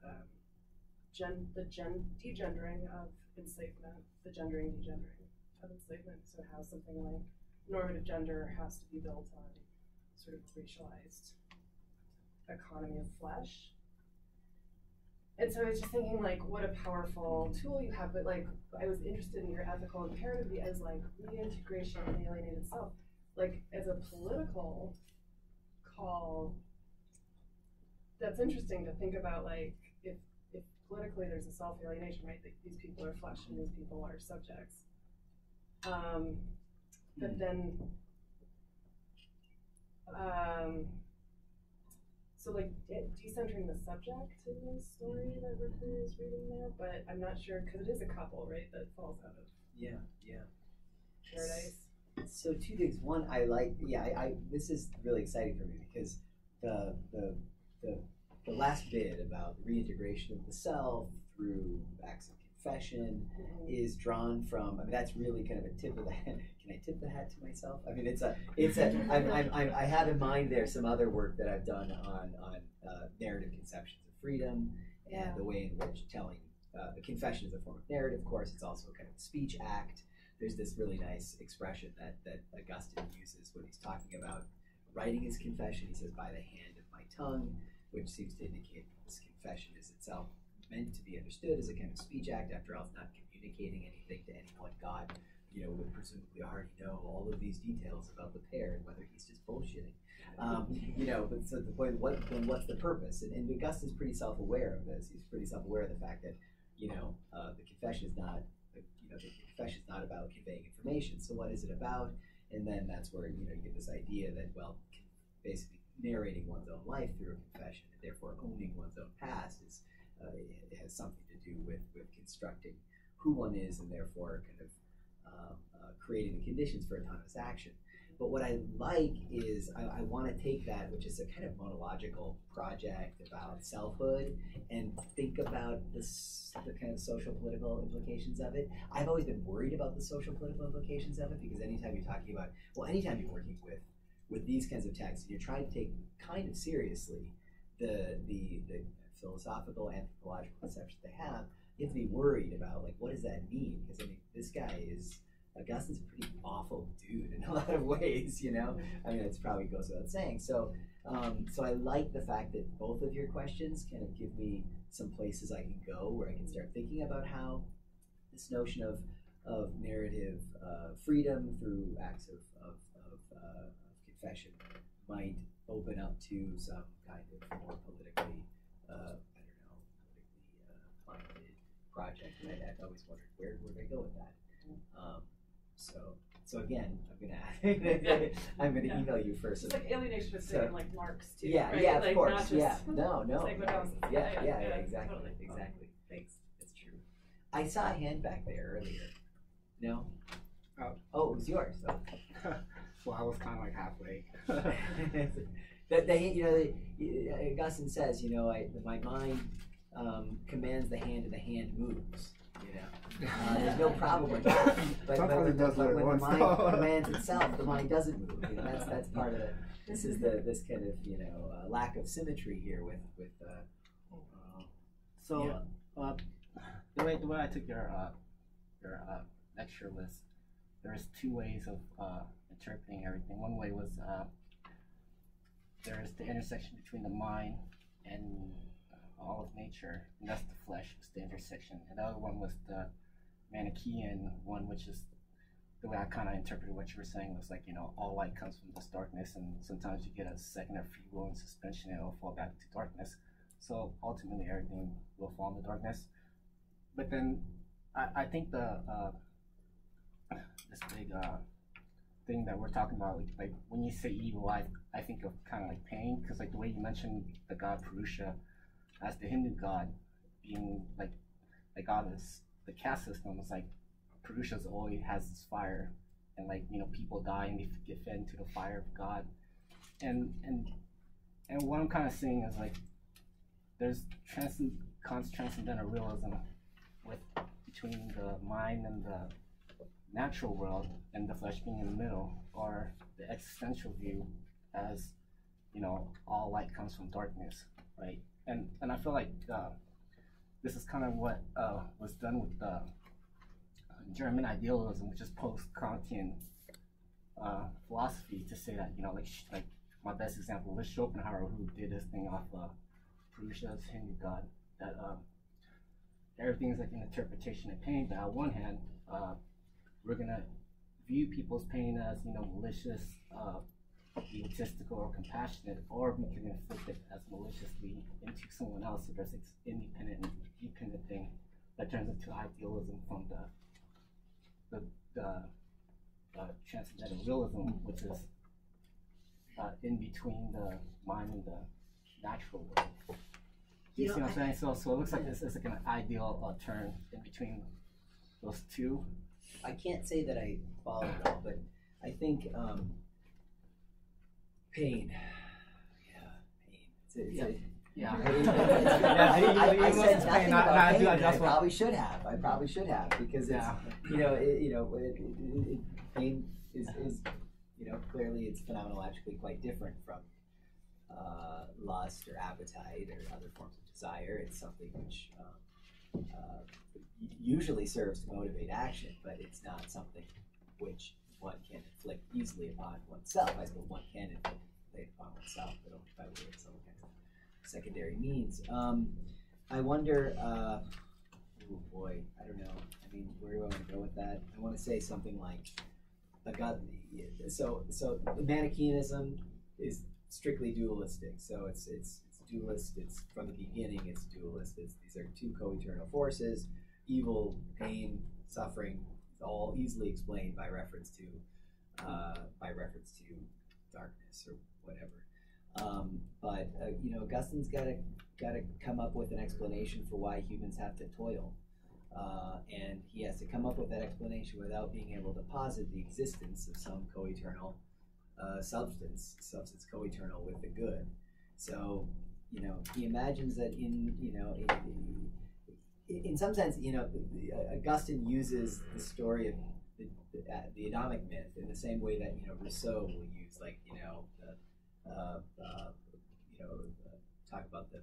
the degendering of enslavement, the gendering, degendering of enslavement. So how something like normative gender has to be built on sort of racialized economy of flesh. And so I was just thinking, like, what a powerful tool you have, but like, I was interested in your ethical imperative as like reintegration of the alienated self, like as a political call. That's interesting to think about, like, if politically there's a self-alienation, right, that these people are flesh and these people are subjects. But then, so like decentering the subject in the story that Ricker is reading there, but I'm not sure because it is a couple, right, that falls out of Yeah. paradise. So two things. One, I like. Yeah, I this is really exciting for me because the last bit about the reintegration of the self through acts of confession is drawn from. I mean, that's really kind of a tip of the hat. Can I tip the hat to myself? I mean, I have in mind there some other work that I've done on narrative conceptions of freedom and the way in which telling the confession is a form of narrative. Of course, it's also kind of a speech act. There's this really nice expression that Augustine uses when he's talking about writing his confession. He says, "By the hand of my tongue," which seems to indicate that this confession is itself meant to be understood as a kind of speech act. After all, it's not communicating anything to anyone. God, would presumably already know all of these details about the pair and whether he's just bullshitting. But so the point, what's the purpose? And Augustine's pretty self-aware of this. He's pretty self-aware of the fact that, the confession is not, the confession is not about conveying information. So what is it about? And then that's where, you get this idea that, well, basically narrating one's own life through a confession and therefore owning one's own past is, it has something to do with constructing who one is and therefore kind of creating the conditions for autonomous action. But what I like is I want to take that, which is a kind of monological project about selfhood, and think about the kind of social political implications of it. I've always been worried about the social political implications of it because anytime you're talking about, anytime you're working with these kinds of texts, you're trying to take kind of seriously the philosophical, anthropological conceptions they have. You have to be worried about what does that mean? Because this guy is. Augustine's a pretty awful dude in a lot of ways, I mean, it probably goes without saying. So I like the fact that both of your questions kind of give me some places I can go where I can start thinking about how this notion of narrative freedom through acts of confession might open up to some kind of more politically, funded project. And I've always wondered where would I go with that. So again, I'm gonna email you first. It's like alienation of state and like Marx too. Yeah, right? yeah, of like, course. Not just, Yeah, no. Yeah, exactly, totally. exactly. Thanks. That's true. I saw a hand back there earlier. No? Oh, it was yours. Oh. Well, I was kind of like halfway. Augustine says, my mind commands the hand and the hand moves. There's no problem with that. But when the mind commands itself, the mind doesn't move. That's part of it. This is this kind of lack of symmetry here with. The way I took your lecture was there's two ways of interpreting everything. One way was there is the intersection between the mind and all of nature, and that's the flesh, it's the intersection. And the other one was the Manichaean one, which is the way I kind of interpreted what you were saying was all light comes from this darkness, and sometimes you get a second of free will and suspension, and it'll fall back to darkness. So ultimately everything will fall into darkness. But then I think this big thing that we're talking about, like when you say evil, I think of kind of like pain, because like the way you mentioned the god Purusha as the Hindu god being like the god is the caste system is like Purusha's always has this fire, and people die and they get fed into the fire of God, and what I'm kind of seeing is there's transcendental realism between the mind and the natural world, and the flesh being in the middle, or the existential view as all light comes from darkness, right? And I feel like this is kind of what was done with the German idealism, which is post-Kantian philosophy, to say that like my best example was Schopenhauer, who did this thing off Purusha's Hindu god, that everything is like an interpretation of pain. But on one hand, we're gonna view people's pain as malicious, egotistical, or compassionate, or we can inflict it as maliciously into someone else. So there's this independent and dependent thing that turns into idealism from the transcendental realism, which is in between the mind and natural world. You see what I'm saying? So it looks like this is like an ideal turn in between those two. I can't say that I follow it all, but I think pain. Yeah, pain. Yeah. I said nothing about pain. I That's what probably should have. I probably should have because it's pain is clearly it's phenomenologically quite different from lust or appetite or other forms of desire. It's something which usually serves to motivate action, but it's not something which one can inflict easily upon oneself. I suppose one can inflict it upon oneself, but only by way of some kind of secondary means. I wonder, oh boy, I don't know. I mean, where do I want to go with that? I want to say something like, so the Manichaeanism is strictly dualistic. So it's dualist. It's from the beginning. It's dualist. These are two co-eternal forces: evil, pain, suffering, all easily explained by reference to darkness or whatever. But Augustine's got to come up with an explanation for why humans have to toil, and he has to come up with that explanation without being able to posit the existence of some co-eternal substance co-eternal with the good. So he imagines that in some sense, Augustine uses the story of the Adamic myth in the same way that Rousseau will use, talk about the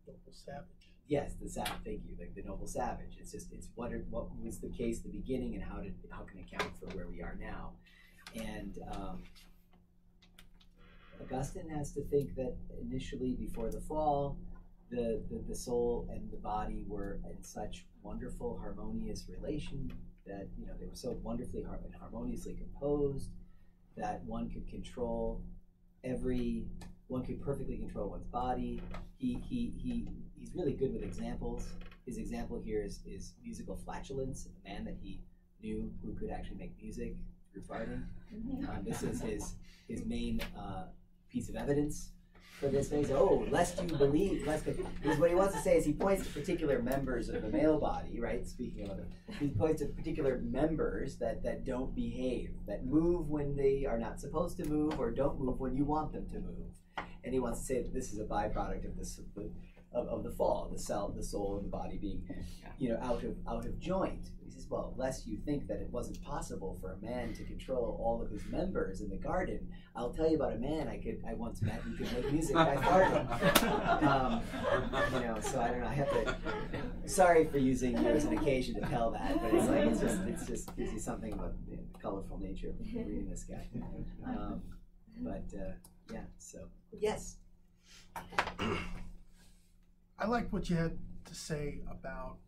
noble savage. Yes, the savage. Thank you. The noble savage. It's what was the case at the beginning and how can it account for where we are now, and Augustine has to think that initially before the fall, the soul and the body were in such wonderful harmonious relation that they were so wonderfully and harmoniously composed that one could perfectly control one's body. He's really good with examples. His example here is musical flatulence, a man that he knew who could actually make music through farting. This is his main piece of evidence for this phase. Lest you believe, because what he wants to say is he points to particular members of the male body, right? Speaking of he points to particular members that don't behave, that move when they are not supposed to move, or don't move when you want them to move. And he wants to say that this is a byproduct of this of the fall, the soul and the body being, out of joint. He says, well, lest you think that it wasn't possible for a man to control all of his members in the garden, I'll tell you about a man I once met who could make music by farting. So I don't know. I have to. Sorry for using you as an occasion to tell that, but it's just gives you something about the colorful nature of reading this guy. So yes. I liked what you had to say about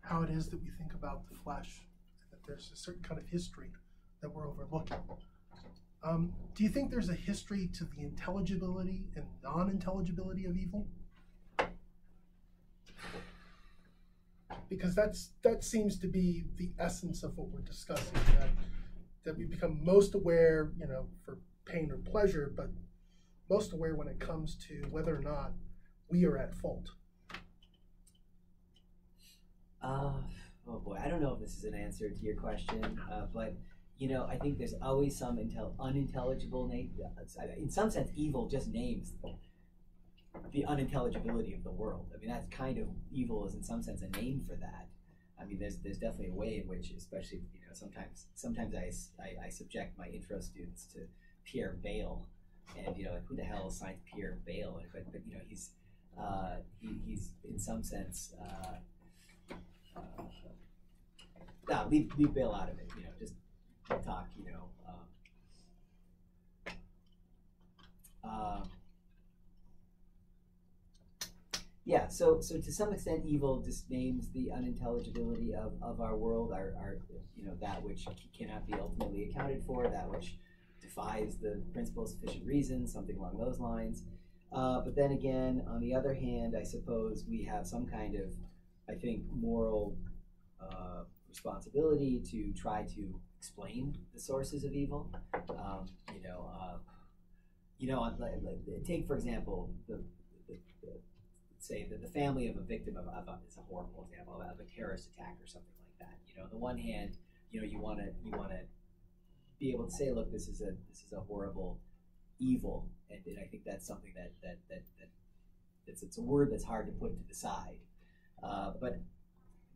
how it is that we think about the flesh, that there's a certain kind of history that we're overlooking. Do you think there's a history to the intelligibility and non-intelligibility of evil? Because that seems to be the essence of what we're discussing, that we become most aware, for pain or pleasure, but most aware when it comes to whether or not we are at fault. Oh boy, I don't know if this is an answer to your question, but I think there's always some unintelligible nature. In some sense, evil just names the unintelligibility of the world. I mean, that's kind of evil is in some sense a name for that. I mean, there's definitely a way in which, especially sometimes I subject my intro students to Pierre Bayle, and who the hell assigned Pierre Bayle? But he's in some sense. Leave Bayle out of it. Just talk. So to some extent, evil just names the unintelligibility of our world, our that which cannot be ultimately accounted for, that which defies the principle of sufficient reason, something along those lines. But then again, on the other hand, I suppose we have some kind of, I think, moral responsibility to try to explain the sources of evil. you know, take for example say that the family of a victim of it's a horrible example of a terrorist attack or something like that. You know, on the one hand, you know, you want to be able to say, look, this is a horrible evil, and I think that's something that it's a word that's hard to put to the side. But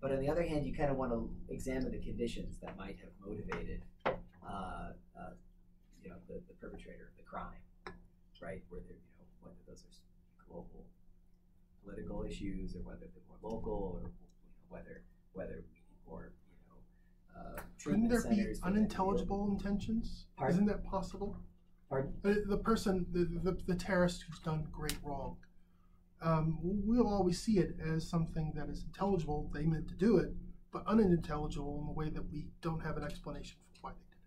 on the other hand, you kind of want to examine the conditions that might have motivated you know, the perpetrator of the crime, right? Whether, you know, whether those are global political issues or whether they're more local, or, you know, whether we need more, you know, Couldn't treatment there be centers for unintelligible intentions? Pardon? Isn't that possible? Pardon? The person, the terrorist who's done great wrong, we'll always see it as something that is intelligible. They meant to do it, but unintelligible in the way that we don't have an explanation for why they did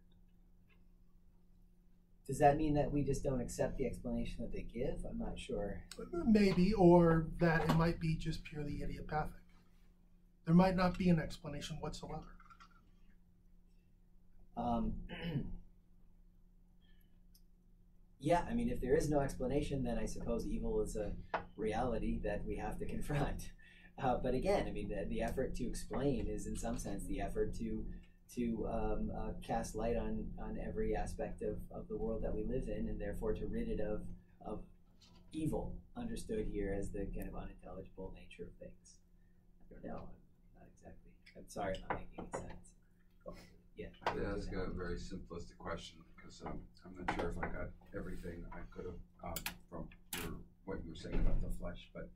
Does that mean that we just don't accept the explanation that they give? I'm not sure. it. Maybe, or that it might be just purely idiopathic. There might not be an explanation whatsoever. Yeah, I mean, if there is no explanation, then I suppose evil is a reality that we have to confront. But again, I mean, the effort to explain is, in some sense, the effort to cast light on every aspect of the world that we live in, and therefore to rid it of evil, understood here as the kind of unintelligible nature of things. I don't know. Not exactly. I'm sorry, I'm not making any sense. Yeah. I ask a very simplistic question because I'm not sure if I got everything I could have from what you were saying about the flesh. But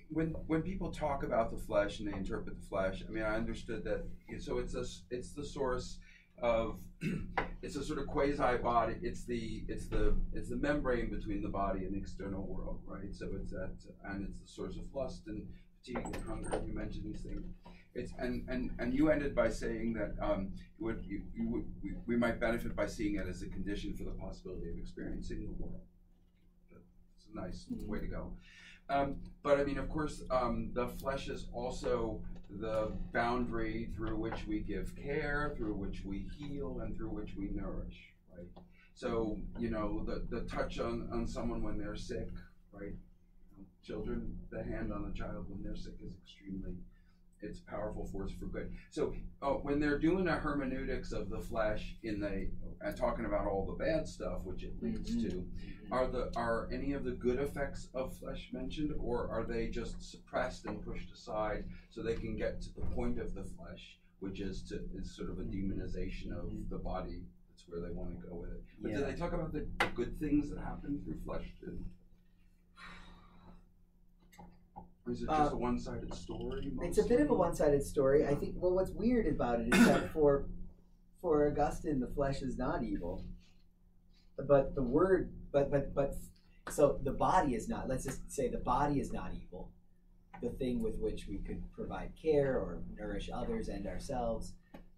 when people talk about the flesh and they interpret the flesh, I mean, I understood that. So it's the source of it's a sort of quasi body. It's the membrane between the body and the external world, right? So it's that, and it's the source of lust and fatigue and hunger. You mentioned these things. It's and you ended by saying that we might benefit by seeing it as a condition for the possibility of experiencing the world. It's a nice way to go. But I mean, of course, the flesh is also the boundary through which we give care, through which we heal, and through which we nourish, right? So, you know, the touch on someone when they're sick, right? Children, the hand on a child when they're sick is it's a powerful force for good. So when they're doing a hermeneutics of the flesh and talking about all the bad stuff which it leads to, are any of the good effects of flesh mentioned, or are they just suppressed and pushed aside so they can get to the point of the flesh, which is sort of a demonization of the body? That's where they want to go with it. But do they talk about the good things that happen through flesh too? Or is it just a one-sided story? Mostly? It's a bit of a one-sided story. I think. Well, what's weird about it is that for Augustine, the flesh is not evil, but the word, so the body is not. Let's just say the body is not evil, the thing with which we could provide care or nourish others and ourselves.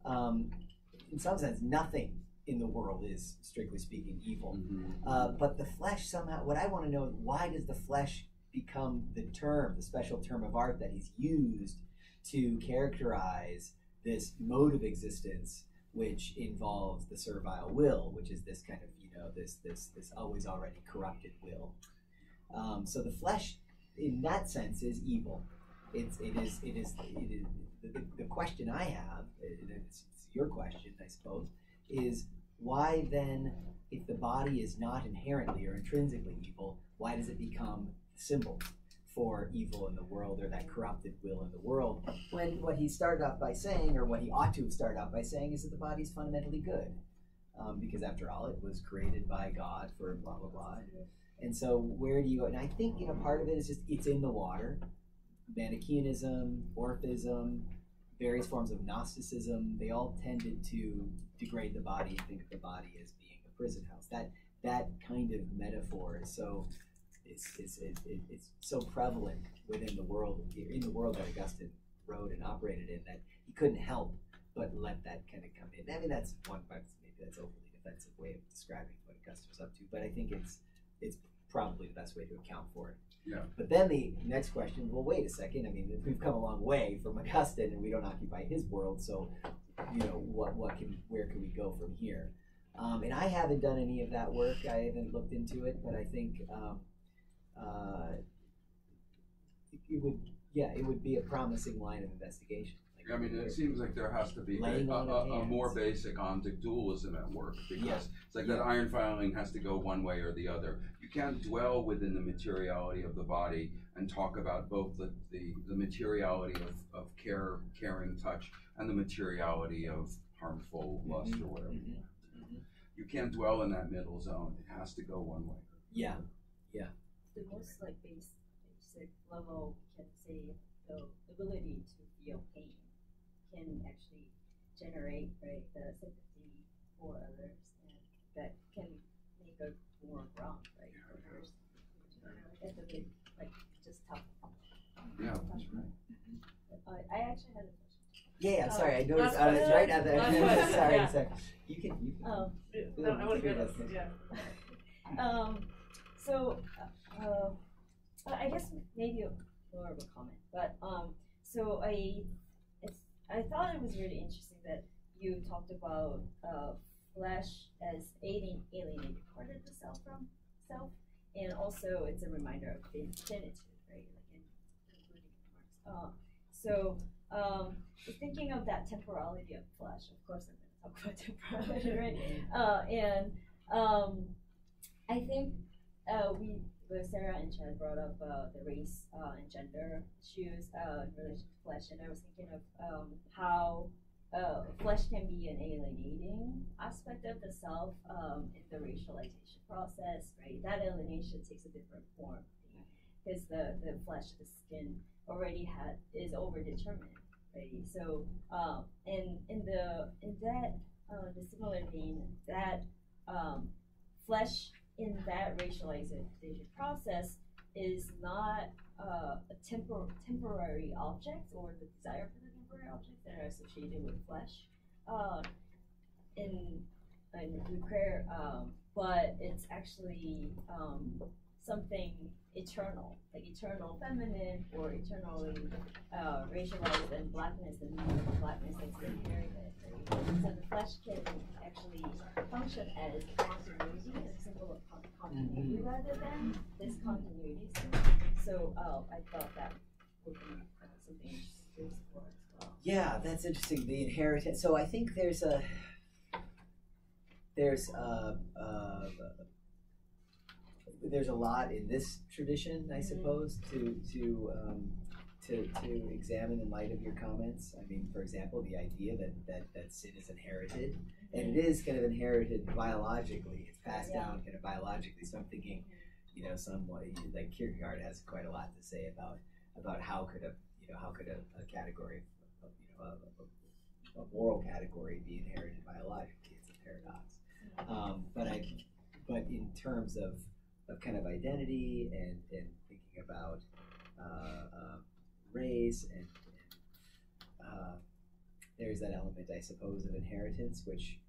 In some sense, nothing in the world is, strictly speaking, evil. But the flesh somehow. What I want to know is, why does the flesh become the special term of art that he's used to characterize this mode of existence, which involves the servile will, which is this kind of, you know, this always already corrupted will. So the flesh, in that sense, is evil. It is the question I have, it's your question, I suppose, is why then, if the body is not inherently or intrinsically evil, why does it become symbol for evil in the world, or that corrupted will in the world, when what he started off by saying, or what he ought to have started off by saying, is that the body is fundamentally good, because after all, it was created by God for blah blah blah. And so where do you go? And I think, you know, part of it is just it's in the water. Manichaeism, Orphism, various forms of Gnosticism, they all tended to degrade the body and think of the body as being a prison house. That kind of metaphor is so it's so prevalent within the world, in the world that Augustine wrote and operated in, that he couldn't help but let that kind of come in. I mean, that's one part, maybe that's overly defensive way of describing what Augustine was up to, but I think it's probably the best way to account for it. Yeah. But then the next question, well, wait a second. I mean, we've come a long way from Augustine, and we don't occupy his world. So, you know, where can we go from here? And I haven't done any of that work. I haven't looked into it, but I think it would be a promising line of investigation. I mean, it seems like there has to be Laying on of a more hands. basic ontic dualism at work, because Yeah. it's like Yeah. that iron filing has to go one way or the other. You can't dwell within the materiality of the body and talk about both the materiality of caring touch and the materiality of harmful lust or whatever. You can't dwell in that middle zone. It has to go one way. Yeah. The most like basic level, we can say the ability to feel pain can actually generate, right, the sympathy for others, and that can make us more wrong, right, for others. That's a bit like just tough. Yeah, that's right. I actually had a question. Yeah, I'm sorry. I noticed. last I was question. right out there. Last question, sorry, yeah. sorry. You can. No, I want to hear this. Yeah. I guess maybe more of a comment, but so I thought it was really interesting that you talked about flesh as alienated part of the self from self, and also it's a reminder of finitude, right? Like including Marx. Thinking of that temporality of flesh, of course I'm going to talk about temporality, right? I think Sarah and Chad brought up the race and gender issues in relation to flesh, and I was thinking of how flesh can be an alienating aspect of the self in the racialization process, right? That alienation takes a different form because the flesh, the skin, already is overdetermined, right? So, in that the similar vein, that flesh in that racialization process is not a temporary object, or the desire for the temporary objects that are associated with flesh in prayer, but it's actually something eternal, like eternal feminine or eternally racialized, and blackness and blackness that's inherited. Right? So the flesh can actually function as continuity, a symbol of continuity rather than discontinuity. So I thought that would be something to explore as well. Yeah, that's interesting. The inheritance. So I think there's a lot in this tradition, I suppose, to examine in light of your comments. I mean, for example, the idea that sin is inherited, and it is kind of inherited biologically. It's passed down kind of biologically. So I'm thinking, some way, like Kierkegaard has quite a lot to say about how could a category, a moral category be inherited biologically. It's a paradox. But in terms of kind of identity and thinking about race and there's that element, I suppose, of inheritance, which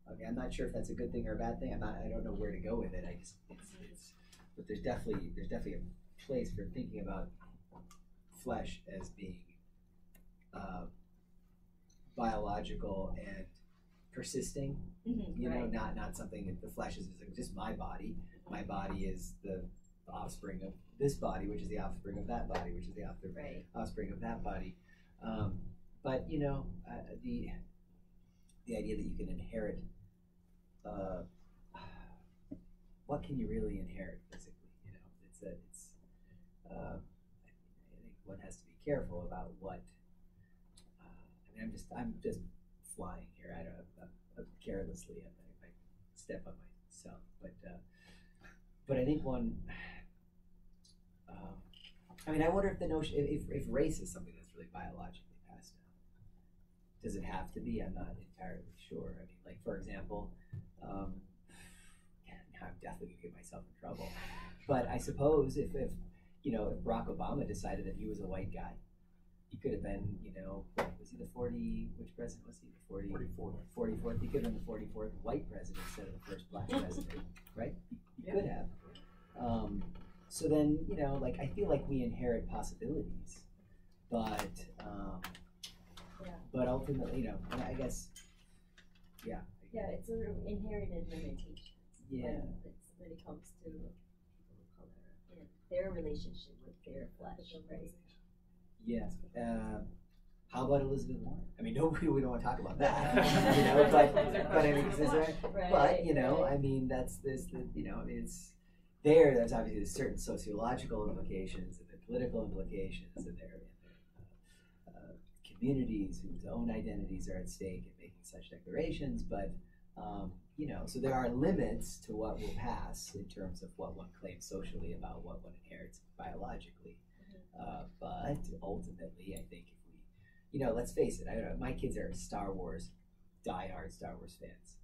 I mean, I'm not sure if that's a good thing or a bad thing. I don't know where to go with it. But there's definitely a place for thinking about flesh as being biological and persisting. Right. Not something that the flesh is just my body. My body is the offspring of this body, which is the offspring of that body, which is the offspring of that body. But the idea that you can inherit, what can you really inherit physically? I think one has to be careful about what. I mean, I'm just flying here. I don't carelessly. I step on myself, but I think one. I mean, I wonder if the notion, if race is something that's really biologically passed down. Does it have to be? I'm not entirely sure. I mean, like, for example, I'm definitely gonna get myself in trouble. But I suppose if Barack Obama decided that he was a white guy, he could have been, was he which president was he? The 44th. He could have been the 44th white president instead of the first black president, right? He could have. So then, I feel like we inherit possibilities, but ultimately, and I guess Yeah. Yeah, it's sort of inherited limitations. Yeah. When it comes to people of color and their relationship with their flesh, right? Yes. How about Elizabeth Warren? I mean, we don't want to talk about that, you know. But I mean, but you know, I mean, that's this. You know, it's there. There's obviously certain sociological implications and the political implications, and their communities whose own identities are at stake in making such declarations. But you know, so there are limits to what will pass in terms of what one claims socially about what one inherits biologically. But ultimately, I think if we, you know, let's face it, I don't know, my kids are diehard Star Wars fans.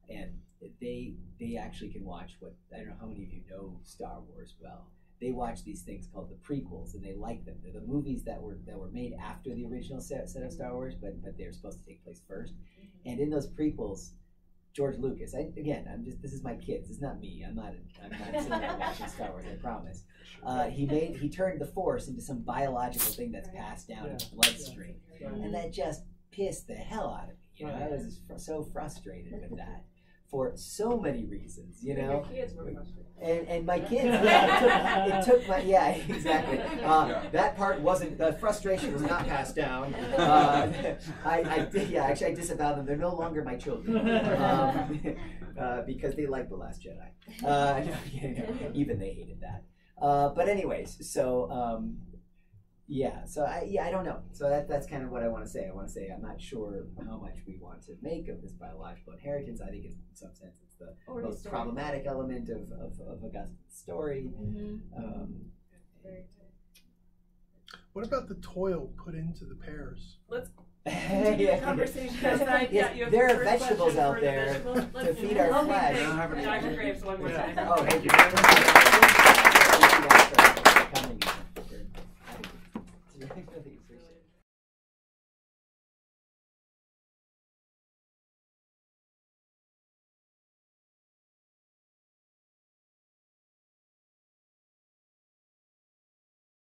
And they actually can watch what, I don't know how many of you know Star Wars well. They watch these things called the prequels, and they like them. They're the movies that were made after the original set of Star Wars, but they're supposed to take place first. And in those prequels, George Lucas, this is my kids. This is not me. I'm not sitting there watching Star Wars, I promise. He turned the Force into some biological thing that's passed down in the bloodstream, and that just pissed the hell out of me. You know, I was just so frustrated with that for so many reasons. You know, your kids were frustrated. And my kids, yeah, it took my, yeah, exactly. That part wasn't, the frustration was not passed down. I disavow them. They're no longer my children because they like The Last Jedi. Even they hated that. But anyways, so I don't know. So that's kind of what I want to say. I want to say I'm not sure how much we want to make of this biological inheritance. I think in some sense it's the most problematic element of Augustine's story. What about the toil put into the pears? Let's continue the conversation aside. Yeah, you have there the are first vegetables question out for the there vegetables. to feed our flesh. Dr. Graves one more time. Oh, thank you very much.